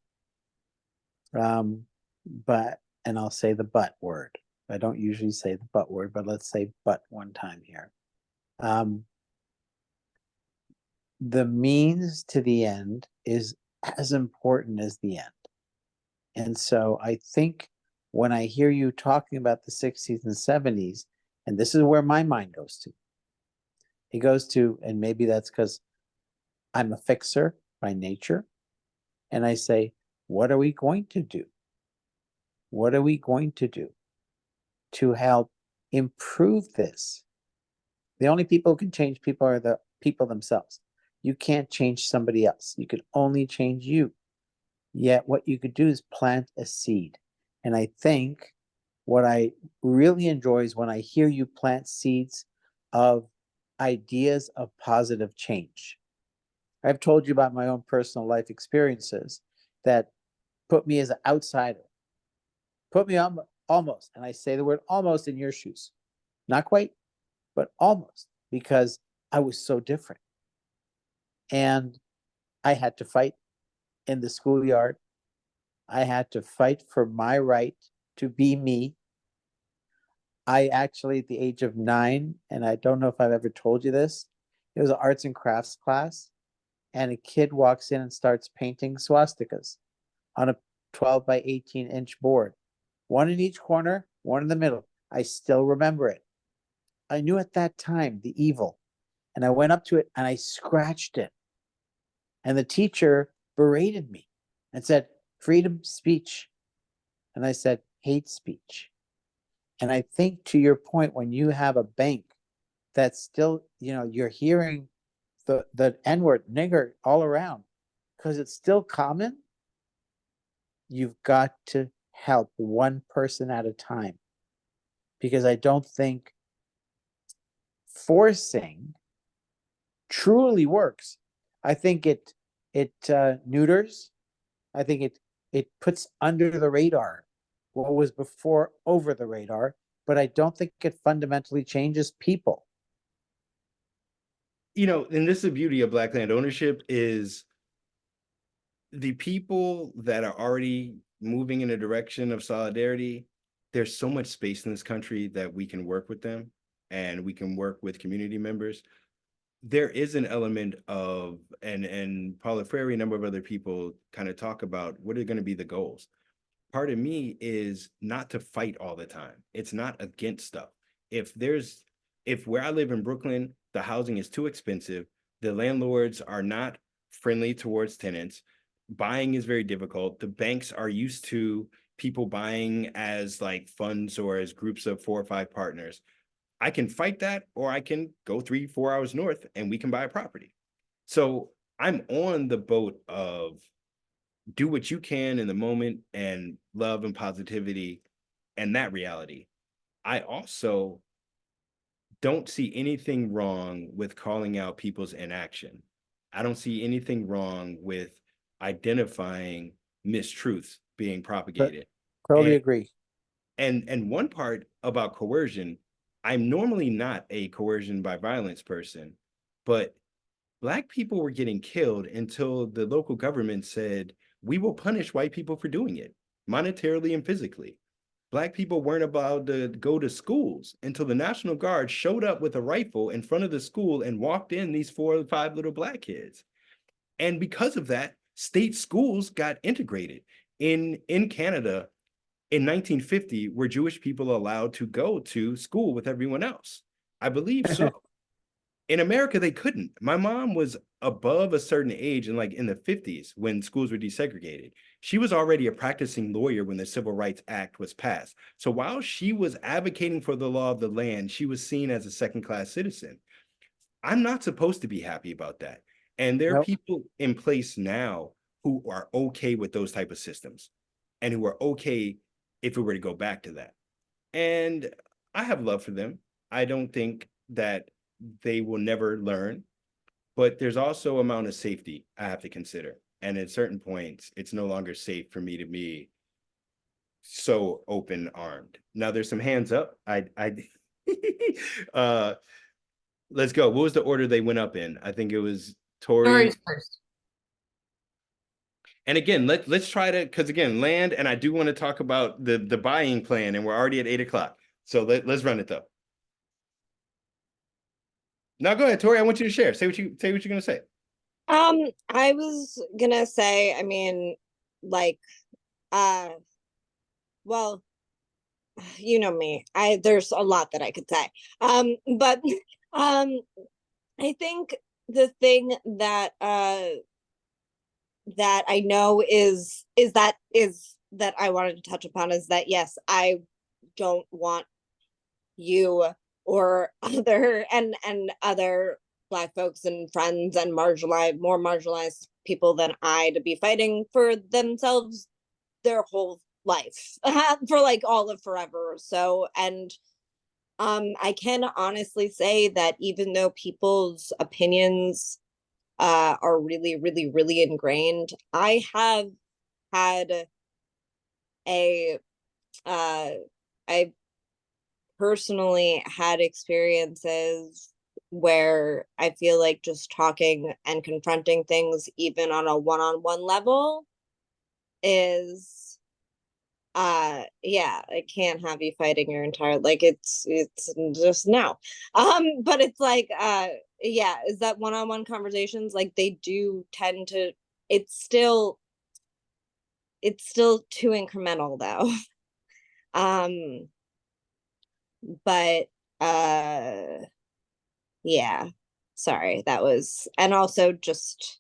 But, and I'll say the but word. I don't usually say the but word, but let's say but one time here. The means to the end is as important as the end. And so I think when I hear you talking about the 60s and 70s, and this is where my mind goes to, it goes to, and maybe that's because I'm a fixer by nature. And I say, what are we going to do? What are we going to do to help improve this? The only people who can change people are the people themselves. You can't change somebody else. You can only change you. Yet what you could do is plant a seed. And I think what I really enjoy is when I hear you plant seeds of ideas of positive change. I've told you about my own personal life experiences that put me as an outsider, put me on almost, and I say the word almost, in your shoes. Not quite, but almost, because I was so different. And I had to fight in the schoolyard. I had to fight for my right to be me. I actually, at the age of 9, and I don't know if I've ever told you this, it was an arts and crafts class, and a kid walks in and starts painting swastikas on a 12 by 18-inch board. One in each corner, one in the middle. I still remember it. I knew at that time the evil, and I went up to it and I scratched it. And the teacher berated me and said, freedom speech. And I said, hate speech. And I think, to your point, when you have a bank that's still, you're hearing the N-word, nigger, all around, because it's still common, you've got to help one person at a time. Because I don't think forcing truly works. I think it neuters. I think it puts under the radar what was before over the radar, but I don't think it fundamentally changes people. And this is the beauty of Black land ownership, is the people that are already moving in a direction of solidarity. There's so much space in this country that we can work with them, and we can work with community members. There is an element of, and Paula Freire, a number of other people kind of talk about what are going to be the goals. Part of me is not to fight all the time. It's not against stuff. If where I live in Brooklyn, the housing is too expensive, the landlords are not friendly towards tenants, buying is very difficult. The banks are used to people buying as like funds or as groups of 4 or 5 partners. I can fight that, or I can go 3-4 hours north and we can buy a property. So I'm on the boat of do what you can in the moment, and love and positivity and that reality. I also don't see anything wrong with calling out people's inaction. I don't see anything wrong with identifying mistruths being propagated. Totally And agree. and one part about coercion, I'm normally not a coercion by violence person, but Black people were getting killed until the local government said, we will punish white people for doing it. monetarily and physically. Black people weren't allowed to go to schools until the National Guard showed up with a rifle in front of the school and walked in these 4 or 5 little Black kids. And because of that, state schools got integrated. In Canada, in 1950, were Jewish people allowed to go to school with everyone else? I believe so. In America, they couldn't. My mom was above a certain age and like in the 50s when schools were desegregated. She was already a practicing lawyer when the Civil Rights Act was passed. So while she was advocating for the law of the land, she was seen as a second-class citizen. I'm not supposed to be happy about that. And there are Nope. people in place now who are okay with those type of systems and who are okay if we were to go back to that. And I have love for them. I don't think that they will never learn, but there's also amount of safety I have to consider. And at certain points, it's no longer safe for me to be so open armed. Now there's some hands up. Let's go. What was the order they went up in? I think it was Tori. Tori's first. And again, let's try to, because again, land, and I do want to talk about the buying plan, and we're already at 8 o'clock. So let's run it though. Now go ahead, Tori. I want you to share. Say what you're gonna say. I was gonna say, I mean, like, well, you know me. There's a lot that I could say. But I think the thing that that I know is that I wanted to touch upon is that yes, I don't want you or other and other Black folks and friends and more marginalized people than I to be fighting for themselves their whole life for like all of forever. So, and I can honestly say that even though people's opinions are really, really, really ingrained, I have had I personally had experiences where I feel like just talking and confronting things even on a one-on-one level is yeah, I can't have you fighting your entire, like, it's just no. But it's like yeah, is that one-on-one conversations, like, they do tend to, it's still too incremental though. But yeah, sorry, that was, and also just,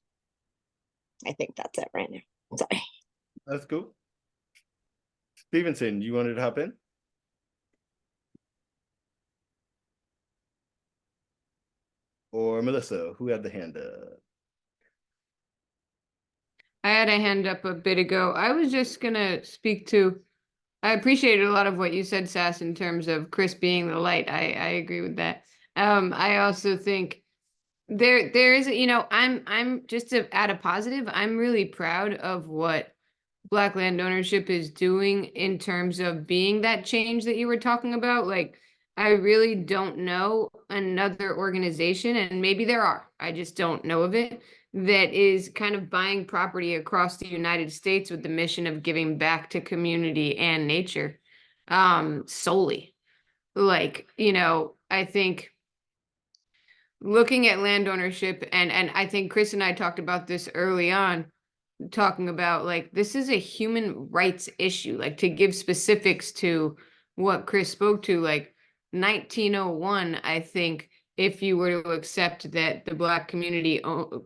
I think that's it right now. Sorry. That's cool. Stevenson, you wanted to hop in? Or Melissa, who had the hand up? I had a hand up a bit ago. I was just gonna speak to, I appreciated a lot of what you said, Sass, in terms of Chris being the light. I agree with that. I also think there is, I'm just to add a positive, I'm really proud of what Black land ownership is doing in terms of being that change that you were talking about. Like, I really don't know another organization, and maybe there are, I just don't know of it, that is kind of buying property across the United States with the mission of giving back to community and nature, solely. Like, I think looking at land ownership, and I think Chris and I talked about this early on, talking about like this is a human rights issue. Like, to give specifics to what Chris spoke to, like 1901, I think if you were to accept that the Black community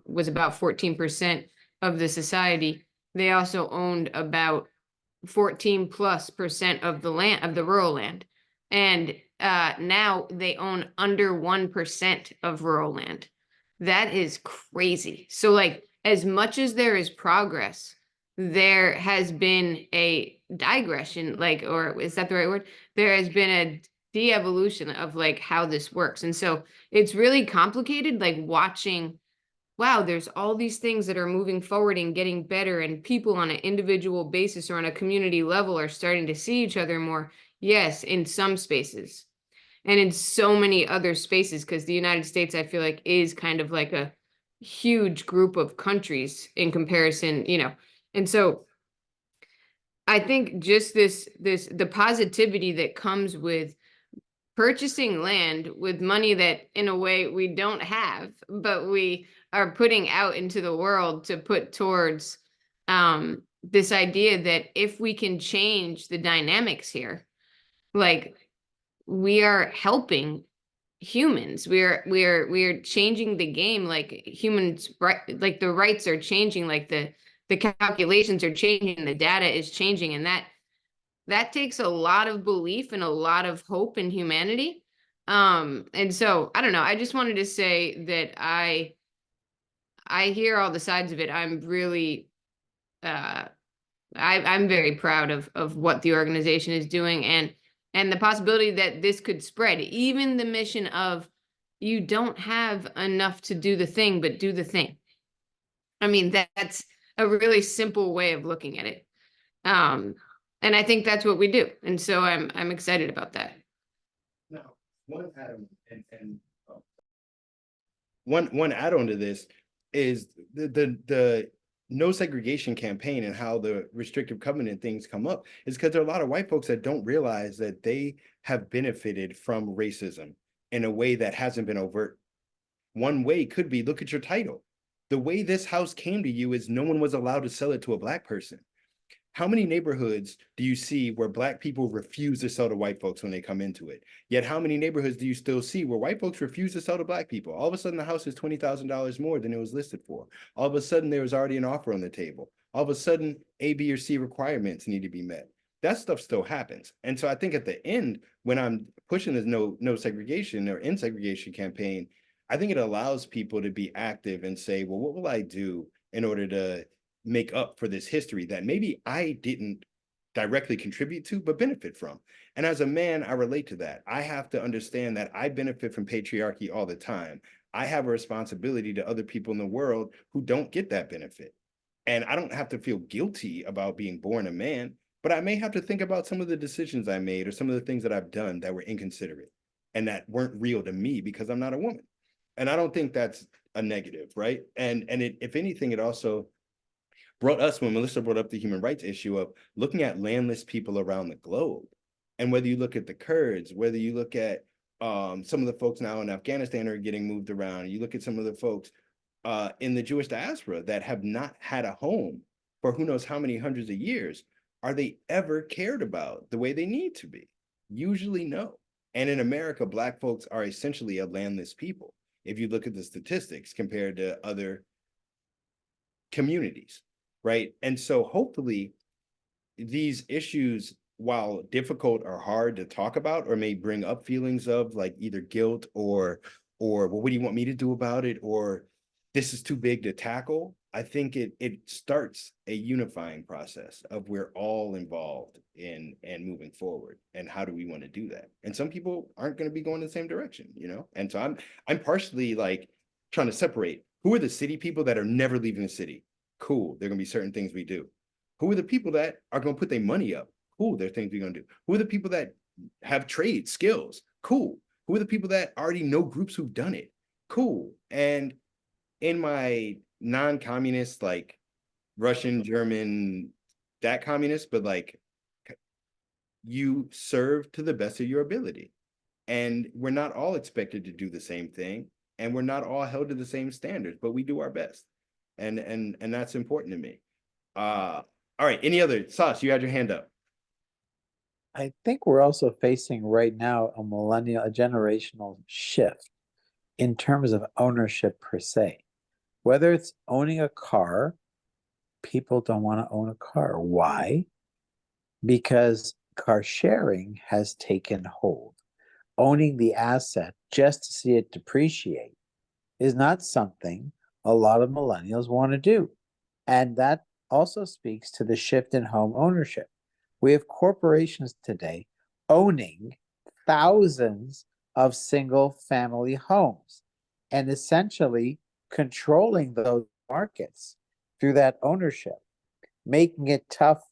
was about 14% of the society, they also owned about 14+% of the land, of the rural land. And now they own under 1% of rural land. That is crazy. So like, as much as there is progress, there has been a digression, like, or is that the right word? There has been a de-evolution of like how this works. And so it's really complicated, like watching, wow, there's all these things that are moving forward and getting better, and people on an individual basis or on a community level are starting to see each other more. Yes, in some spaces. And in so many other spaces, because the United States, I feel like, is kind of like a huge group of countries in comparison, and so I think just the positivity that comes with purchasing land with money that in a way we don't have, but we are putting out into the world to put towards this idea that if we can change the dynamics here, like we are helping humans. We are changing the game, like humans, right? Like the rights are changing, like the calculations are changing, the data is changing, and that takes a lot of belief and a lot of hope in humanity. And so I don't know. I just wanted to say that I hear all the sides of it. I'm really I'm very proud of what the organization is doing, and the possibility that this could spread. Even the mission of you don't have enough to do the thing, but do the thing. I mean, that's a really simple way of looking at it. And I think that's what we do. And so I'm excited about that. Now, one add-on and one add-on to this is the no segregation campaign and how the restrictive covenant things come up is because there are a lot of white folks that don't realize that they have benefited from racism in a way that hasn't been overt. One way could be, look at your title. The way this house came to you is no one was allowed to sell it to a Black person. How many neighborhoods do you see where Black people refuse to sell to white folks when they come into it? Yet how many neighborhoods do you still see where white folks refuse to sell to Black people? All of a sudden the house is $20,000 more than it was listed for. All of a sudden there was already an offer on the table. All of a sudden A, B, or C requirements need to be met. That stuff still happens. And so I think at the end, when I'm pushing this no segregation or in segregation campaign, I think it allows people to be active and say, well, what will I do in order to make up for this history that maybe I didn't directly contribute to, but benefit from. And as a man, I relate to that. I have to understand that I benefit from patriarchy all the time. I have a responsibility to other people in the world who don't get that benefit. And I don't have to feel guilty about being born a man, but I may have to think about some of the decisions I made or some of the things that I've done that were inconsiderate and that weren't real to me because I'm not a woman. And I don't think that's a negative, right? And if anything, it also brought us, when Melissa brought up the human rights issue of looking at landless people around the globe. And whether you look at the Kurds, whether you look at some of the folks now in Afghanistan are getting moved around, you look at some of the folks in the Jewish diaspora that have not had a home for who knows how many hundreds of years, are they ever cared about the way they need to be? Usually no. And in America, Black folks are essentially a landless people, if you look at the statistics compared to other communities, right? And so hopefully these issues, while difficult or hard to talk about, or may bring up feelings of like either guilt or well, what do you want me to do about it? Or this is too big to tackle. I think it starts a unifying process of we're all involved in and moving forward. And how do we want to do that? And some people aren't going to be going the same direction, you know? And so I'm partially like trying to separate who are the city people that are never leaving the city. Cool. There are going to be certain things we do. Who are the people that are going to put their money up? Cool. There are things we're going to do. Who are the people that have trade skills? Cool. Who are the people that already know groups who've done it? Cool. And in my non-communist, like Russian, German, that communist, but like you serve to the best of your ability. And we're not all expected to do the same thing. And we're not all held to the same standards, but we do our best. And that's important to me. All right, any other? Sas, you had your hand up. I think we're also facing right now a generational shift in terms of ownership per se. Whether it's owning a car, people don't want to own a car. Why? Because car sharing has taken hold. Owning the asset just to see it depreciate is not something a lot of millennials want to do. And that also speaks to the shift in home ownership. We have corporations today owning thousands of single family homes and essentially controlling those markets through that ownership, making it tough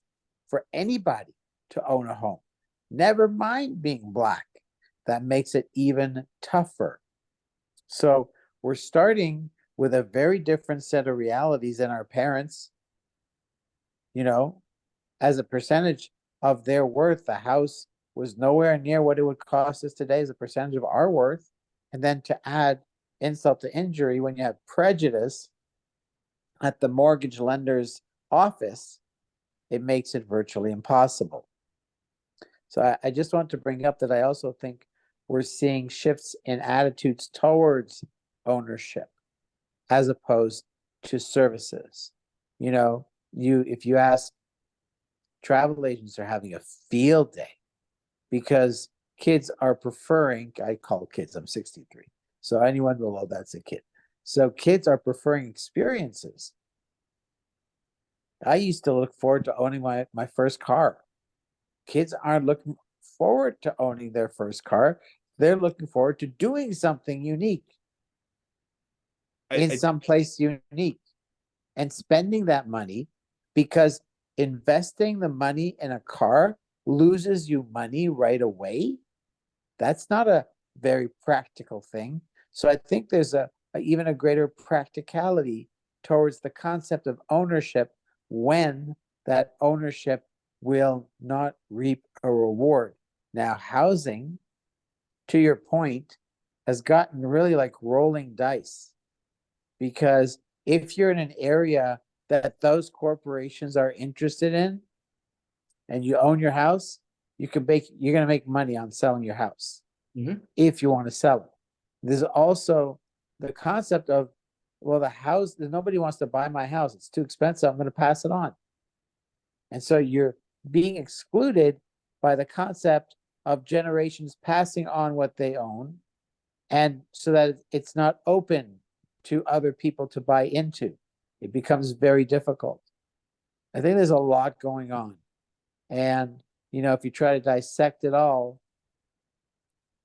for anybody to own a home. Never mind being Black. That makes it even tougher. So we're starting with a very different set of realities than our parents, you know, as a percentage of their worth, the house was nowhere near what it would cost us today as a percentage of our worth. And then to add insult to injury, when you have prejudice at the mortgage lender's office, it makes it virtually impossible. So I just want to bring up that I also think we're seeing shifts in attitudes towards ownership as opposed to services. You know, if you ask, travel agents are having a field day because kids are preferring, I call kids, I'm 63. So anyone below that's a kid. So kids are preferring experiences. I used to look forward to owning my first car. Kids aren't looking forward to owning their first car. They're looking forward to doing something unique in some place unique and spending that money, because investing the money in a car loses you money right away. That's not a very practical thing. So I think there's even a greater practicality towards the concept of ownership when that ownership will not reap a reward. Now, housing, to your point, has gotten really like rolling dice, because if you're in an area that those corporations are interested in and you own your house, you're going to make money on selling your house if you want to sell it. There's also the concept of, well, the house, nobody wants to buy my house. It's too expensive. I'm going to pass it on. And so you're being excluded by the concept of generations passing on what they own, and so that it's not open to other people to buy into. It becomes very difficult. I think there's a lot going on. And, if you try to dissect it all,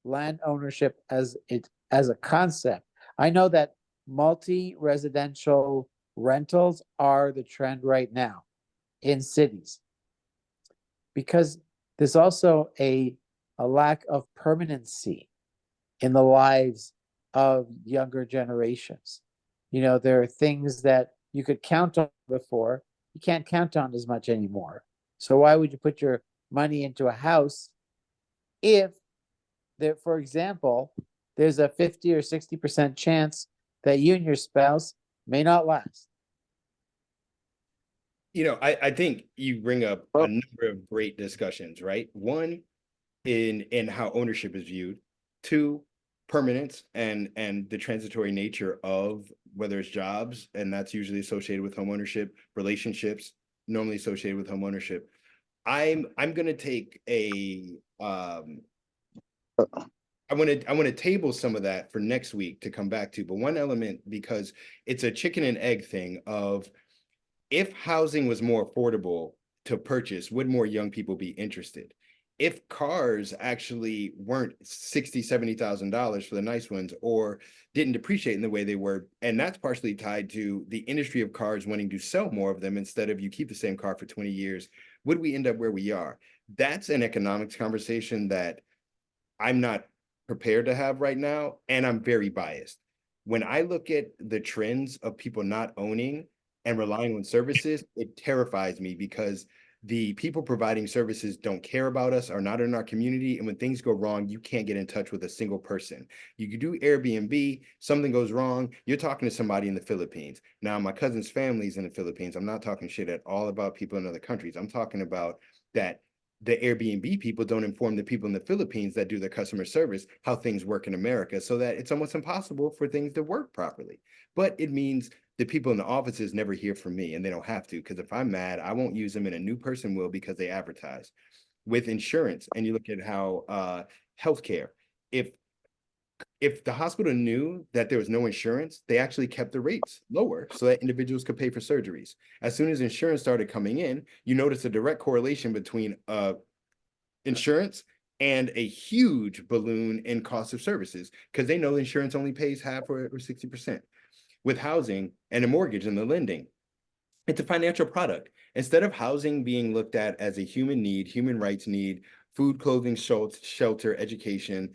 land ownership as a concept, I know that multi-residential rentals are the trend right now in cities, because there's also a lack of permanency in the lives of younger generations. There are things that you could count on before, you can't count on as much anymore. So why would you put your money into a house if there, for example, there's a 50 or 60% chance that you and your spouse may not last? I think you bring up a number of great discussions, right? One, in how ownership is viewed. Two, permanence and the transitory nature of whether it's jobs, and that's usually associated with homeownership, relationships normally associated with homeownership. I'm going to take I want to table some of that for next week to come back to, but one element, because it's a chicken and egg thing of, if housing was more affordable to purchase, would more young people be interested? If cars actually weren't $60,000-$70,000 for the nice ones, or didn't depreciate in the way they were, and that's partially tied to the industry of cars wanting to sell more of them instead of you keep the same car for 20 years, would we end up where we are? That's an economics conversation that I'm not prepared to have right now, and I'm very biased. When I look at the trends of people not owning and relying on services, it terrifies me, because the people providing services don't care about us, are not in our community, and when things go wrong, you can't get in touch with a single person. You could do Airbnb, something goes wrong, you're talking to somebody in the Philippines. Now, my cousin's family's in the Philippines. I'm not talking shit at all about people in other countries. I'm talking about that the Airbnb people don't inform the people in the Philippines that do their customer service how things work in America, so that it's almost impossible for things to work properly. But it means the people in the offices never hear from me, and they don't have to, because if I'm mad, I won't use them, and a new person will, because they advertise. With insurance, and you look at how healthcare, if the hospital knew that there was no insurance, they actually kept the rates lower so that individuals could pay for surgeries. As soon as insurance started coming in, you notice a direct correlation between insurance and a huge balloon in cost of services, because they know insurance only pays half or 60%. With housing and a mortgage and the lending, it's a financial product. Instead of housing being looked at as a human need, human rights need, food, clothing, shelter, education,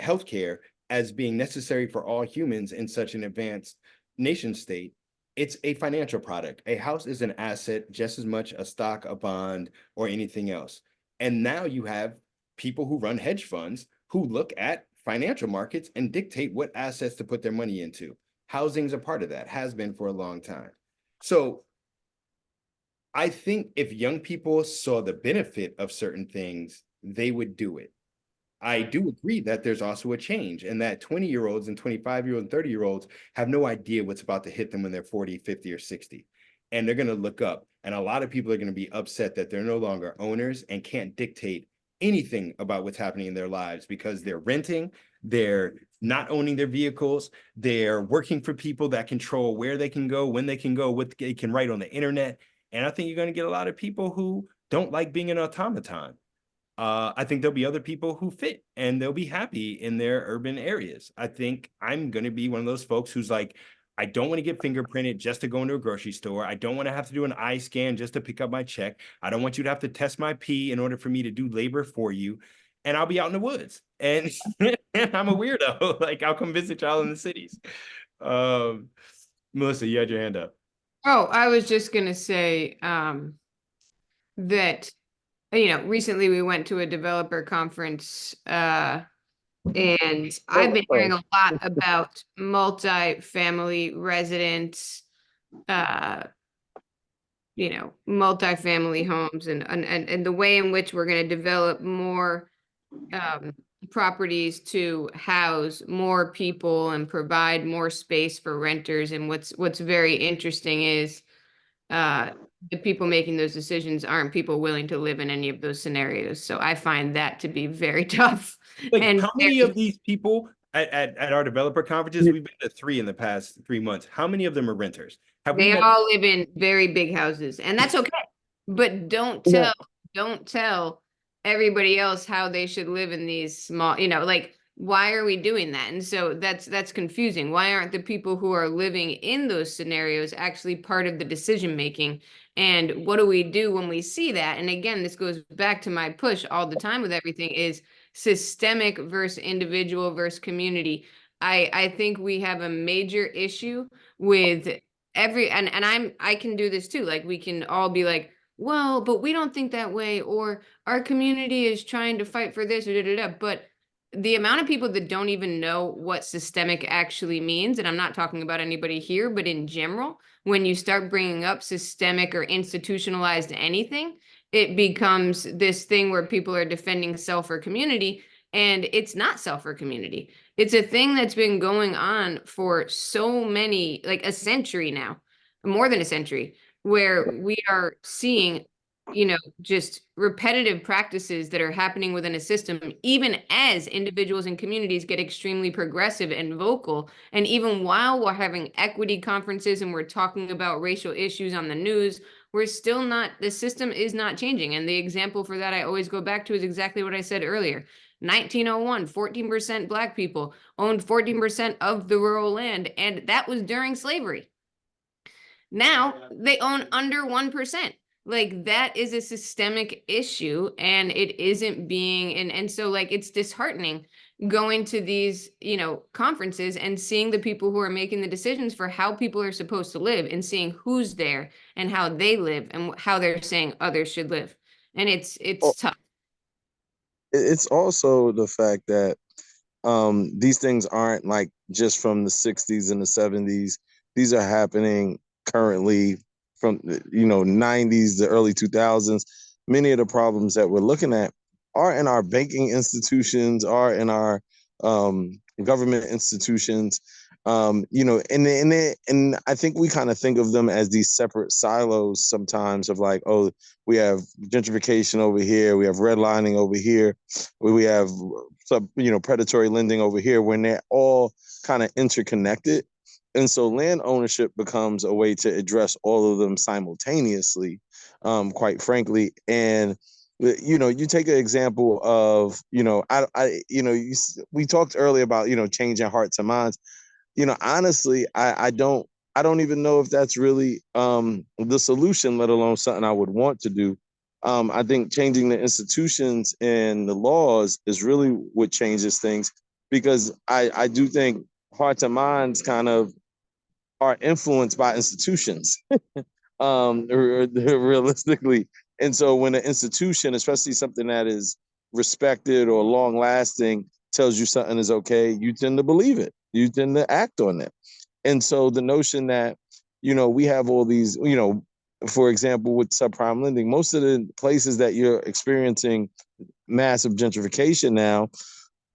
healthcare, as being necessary for all humans in such an advanced nation state, it's a financial product. A house is an asset just as much a stock, a bond, or anything else. And now you have people who run hedge funds who look at financial markets and dictate what assets to put their money into. Housing's a part of that, has been for a long time. So I think if young people saw the benefit of certain things, they would do it. I do agree that there's also a change and that 20-year-olds and 25-year-olds and 30-year-olds have no idea what's about to hit them when they're 40, 50, or 60. And they're going to look up. And a lot of people are going to be upset that they're no longer owners and can't dictate anything about what's happening in their lives because they're renting, they're not owning their vehicles, they're working for people that control where they can go, when they can go, what they can write on the internet. And I think you're going to get a lot of people who don't like being an automaton. I think there'll be other people who fit and they'll be happy in their urban areas. I think I'm going to be one of those folks who's like, I don't want to get fingerprinted just to go into a grocery store. I don't want to have to do an eye scan just to pick up my check. I don't want you to have to test my pee in order for me to do labor for you. And I'll be out in the woods. And I'm a weirdo. Like, I'll come visit y'all in the cities. Melissa, you had your hand up. Oh, I was just gonna say that recently we went to a developer conference and I've been hearing a lot about multi-family residents, multi-family homes and the way in which we're going to develop more properties to house more people and provide more space for renters. And what's very interesting is the people making those decisions aren't people willing to live in any of those scenarios. So I find that to be very tough. Like, And how many of these people at our developer conferences, we've been to 3 in the past 3 months, how many of them are renters? Have we they met? all live in very big houses, and that's okay. But don't tell everybody else how they should live in these small, like, why are we doing that? And so that's confusing. Why aren't the people who are living in those scenarios actually part of the decision making? And what do we do when we see that? And again, this goes back to my push all the time with everything is systemic versus individual versus community. I think we have a major issue with I can do this too. Like, we can all be like, well, but we don't think that way, or our community is trying to fight for this, or da, da, da. But the amount of people that don't even know what systemic actually means, and I'm not talking about anybody here, but in general, when you start bringing up systemic or institutionalized anything, it becomes this thing where people are defending self or community, and it's not self or community. It's a thing that's been going on for so many, like a century now, more than a century, where we are seeing just repetitive practices that are happening within a system, even as individuals and communities get extremely progressive and vocal. And even while we're having equity conferences and we're talking about racial issues on the news, we're still not, the system is not changing. And the example for that I always go back to is exactly what I said earlier. 1901, 14% Black people owned 14% of the rural land, and that was during slavery. Now they own under 1%. Like, that is a systemic issue, and it isn't being, and so, like, it's disheartening going to these, conferences and seeing the people who are making the decisions for how people are supposed to live, and seeing who's there and how they live and how they're saying others should live. And it's tough. It's also the fact that these things aren't like just from the 60s and the 70s. These are happening currently from 90s, the early 2000s. Many of the problems that we're looking at are in our banking institutions, are in our government institutions. And I think we kind of think of them as these separate silos sometimes, of like, oh, we have gentrification over here, we have redlining over here, we have predatory lending over here, when they're all kind of interconnected. And so land ownership becomes a way to address all of them simultaneously, quite frankly. And you take an example of, we talked earlier about, changing hearts and minds. Honestly, I don't even know if that's really the solution, let alone something I would want to do. I think changing the institutions and the laws is really what changes things, because I do think hearts and minds kind of are influenced by institutions, realistically. And so when an institution, especially something that is respected or long lasting, tells you something is okay, you tend to believe it. You tend to act on it. And so the notion that, we have all these, for example, with subprime lending, most of the places that you're experiencing massive gentrification now,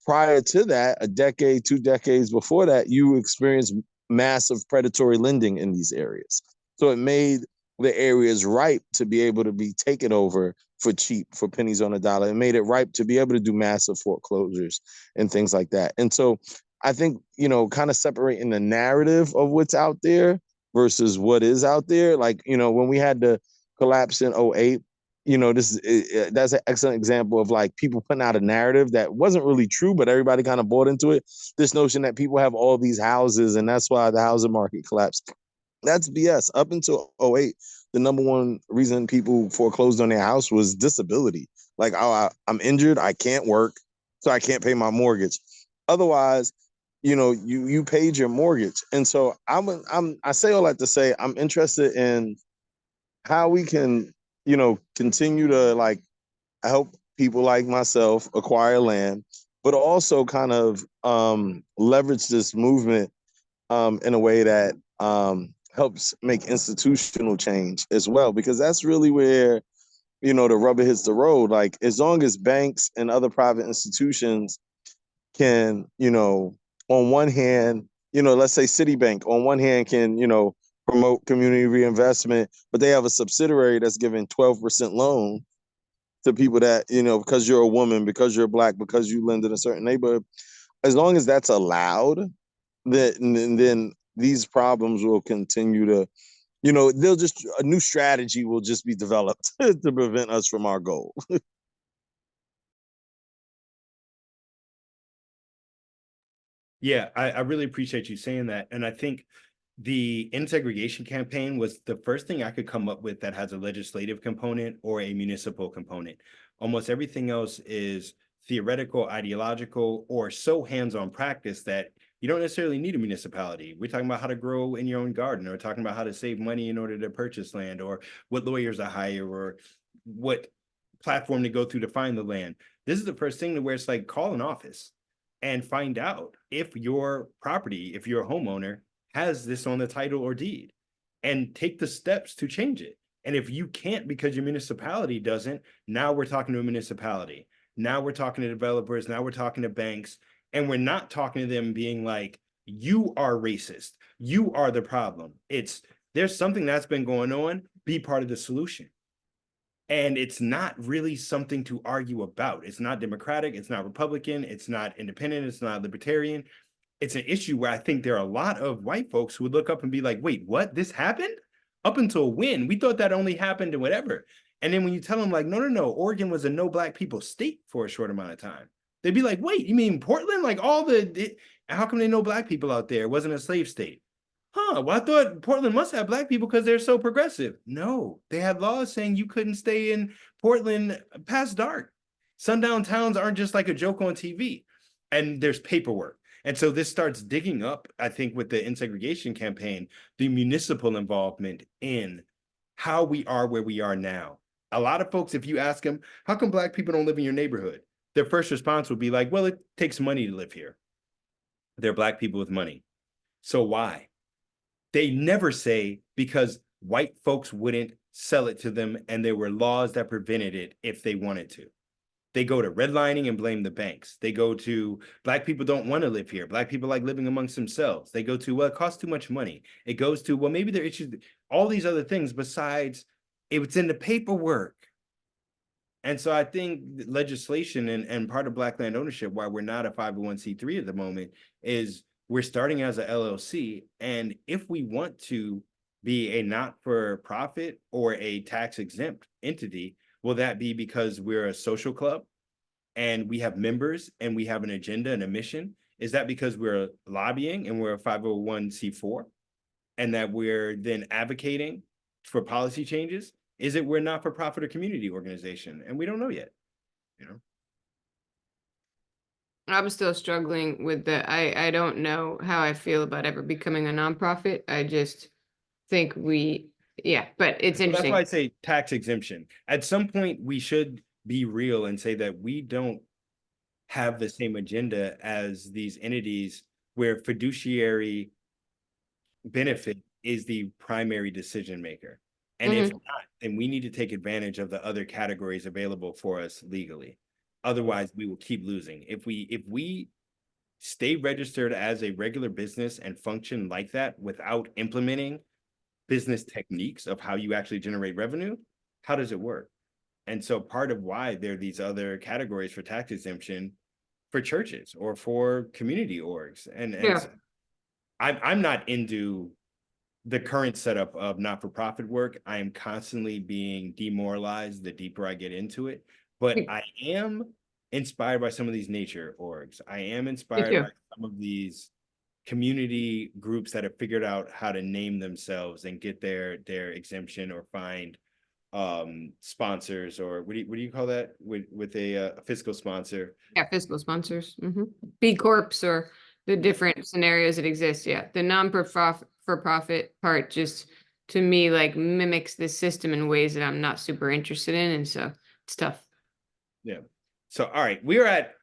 prior to that, a decade, 2 decades before that, you experienced massive predatory lending in these areas. So it made the areas ripe to be able to be taken over for cheap, for pennies on a dollar. It made it ripe to be able to do massive foreclosures and things like that. And so I think, kind of separating the narrative of what's out there versus what is out there. Like, when we had the collapse in '08, that's an excellent example of like people putting out a narrative that wasn't really true, but everybody kind of bought into it. This notion that people have all these houses and that's why the housing market collapsed. That's BS. Up until '08, the number one reason people foreclosed on their house was disability. Like, oh, I'm injured, I can't work, so I can't pay my mortgage. Otherwise, you paid your mortgage. And so I say all that to say I'm interested in how we can, continue to like help people like myself acquire land, but also kind of leverage this movement in a way that helps make institutional change as well, because that's really where, the rubber hits the road. Like, as long as banks and other private institutions can, on one hand, let's say Citibank on one hand can, promote community reinvestment, but they have a subsidiary that's giving 12% loan to people that, because you're a woman, because you're Black, because you live in a certain neighborhood. As long as that's allowed, then these problems will continue to, they'll just, a new strategy will just be developed to prevent us from our goal. Yeah, I really appreciate you saying that. And I think the integration campaign was the first thing I could come up with that has a legislative component or a municipal component. Almost everything else is theoretical, ideological, or so hands-on practice that you don't necessarily need a municipality. We're talking about how to grow in your own garden, or talking about how to save money in order to purchase land, or what lawyers to hire, or what platform to go through to find the land. This is the first thing to where it's like, call an office and find out if your property, if you're a homeowner, has this on the title or deed, and take the steps to change it. And if you can't because your municipality doesn't, now we're talking to a municipality. Now we're talking to developers. Now we're talking to banks. And we're not talking to them being like, you are racist. You are the problem. There's something that's been going on. Be part of the solution. And it's not really something to argue about. It's not Democratic, it's not Republican, it's not independent, it's not libertarian. It's an issue where I think there are a lot of white folks who would look up and be like, wait, what? This happened? Up until when? We thought that only happened in whatever. And then when you tell them like, no, Oregon was a no Black people state for a short amount of time. They'd be like, wait, you mean Portland? Like how come they know Black people out there? It wasn't a slave state. Well, I thought Portland must have Black people because they're so progressive. No, they had laws saying you couldn't stay in Portland past dark. Sundown towns aren't just like a joke on TV, and there's paperwork. And so this starts digging up, I think, with the insegregation campaign, the municipal involvement in how we are where we are now. A lot of folks, if you ask them, how come Black people don't live in your neighborhood? Their first response would be like, well, it takes money to live here. They're Black people with money. So why? They never say because white folks wouldn't sell it to them and there were laws that prevented it if they wanted to. They go to redlining and blame the banks. They go to Black people don't want to live here. Black people like living amongst themselves. They go to, well, it costs too much money. It goes to, well, maybe there are issues, all these other things besides it's in the paperwork. And so I think legislation and part of Black land ownership, why we're not a 501c3 at the moment, is we're starting as a LLC. And if we want to be a not-for-profit or a tax-exempt entity, will that be because we're a social club and we have members and we have an agenda and a mission? Is that because we're lobbying and we're a 501c4 and that we're then advocating for policy changes? Is it we're not-for-profit or community organization? And we don't know yet, I'm still struggling with the, I don't know how I feel about ever becoming a nonprofit. I just think yeah, but it's Well, that's why I interesting. say tax exemption. At some point, we should be real and say that we don't have the same agenda as these entities where fiduciary benefit is the primary decision maker. And if Mhm. not, then we need to take advantage of the other categories available for us legally. Otherwise, we will keep losing. If we stay registered as a regular business and function like that without implementing business techniques of how you actually generate revenue, how does it work? And so part of why there are these other categories for tax exemption for churches or for community orgs. And Yeah. I'm not into the current setup of not-for-profit work. I am constantly being demoralized the deeper I get into it, but Me I am inspired by some of these nature orgs. I am me inspired too. by some of these community groups that have figured out how to name themselves and get their exemption or find sponsors, or what do you call that with a fiscal sponsor. Yeah, fiscal sponsors. B Corps or the different scenarios that exist. Yeah, the non-for-profit part just to me like mimics the system in ways that I'm not super interested in, and so it's tough. Yeah. So all right, we're at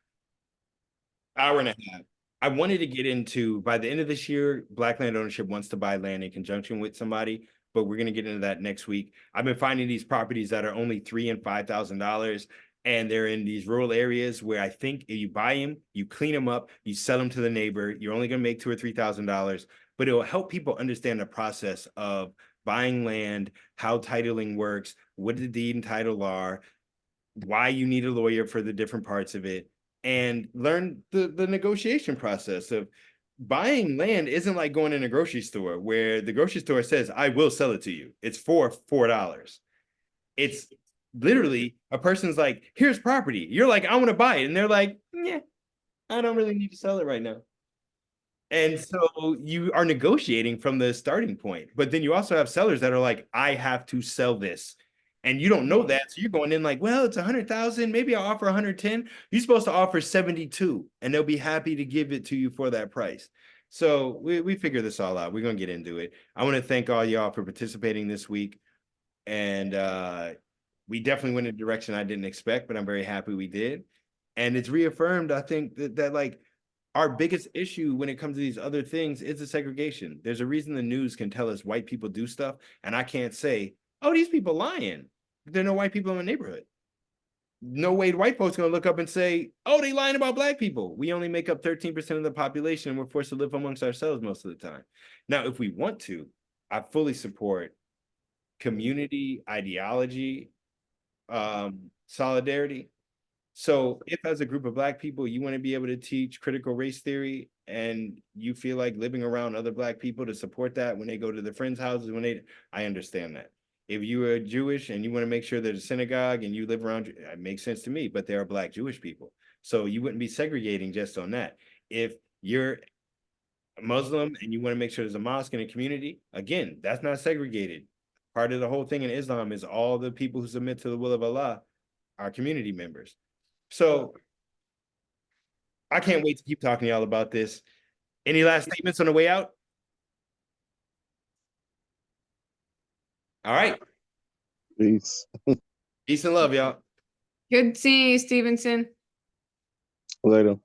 hour and a half. I wanted to get into, by the end of this year, Black land ownership wants to buy land in conjunction with somebody, but we're going to get into that next week. I've been finding these properties that are only $3,000 and $5,000, and they're in these rural areas where I think if you buy them, you clean them up, you sell them to the neighbor, you're only going to make $2,000 or $3,000, but it will help people understand the process of buying land, how titling works, what the deed and title are, why you need a lawyer for the different parts of it, and learn the negotiation process of buying land. Isn't like going in a grocery store where the grocery store says, I will sell it to you. It's for $4. It's literally a person's like, here's property. You're like, I want to buy it. And they're like, yeah, I don't really need to sell it right now. And so you are negotiating from the starting point. But then you also have sellers that are like, I have to sell this. And you don't know that. So you're going in like, well, it's 100,000. Maybe I'll offer 110. You're supposed to offer 72, and they'll be happy to give it to you for that price. So we figure this all out. We're gonna get into it. I want to thank all y'all for participating this week. And we definitely went in a direction I didn't expect, but I'm very happy we did. And it's reaffirmed, I think, that like our biggest issue when it comes to these other things is the segregation. There's a reason the news can tell us white people do stuff, and I can't say, oh, these people lying. There are no white people in the neighborhood. No way white folks gonna look up and say, oh, they lying about black people. We only make up 13% of the population, and we're forced to live amongst ourselves most of the time. Now, if we want to, I fully support community ideology, solidarity. So if as a group of black people, you want to be able to teach critical race theory and you feel like living around other black people to support that when they go to their friends' houses, I understand that. If you are Jewish and you want to make sure there's a synagogue and you live around, it makes sense to me, but there are black Jewish people. So you wouldn't be segregating just on that. If you're Muslim and you want to make sure there's a mosque in a community, again, that's not segregated. Part of the whole thing in Islam is all the people who submit to the will of Allah are community members. So I can't wait to keep talking to y'all about this. Any last statements on the way out? All right. Peace. Peace and love, y'all. Good seeing you, Stevenson. Later.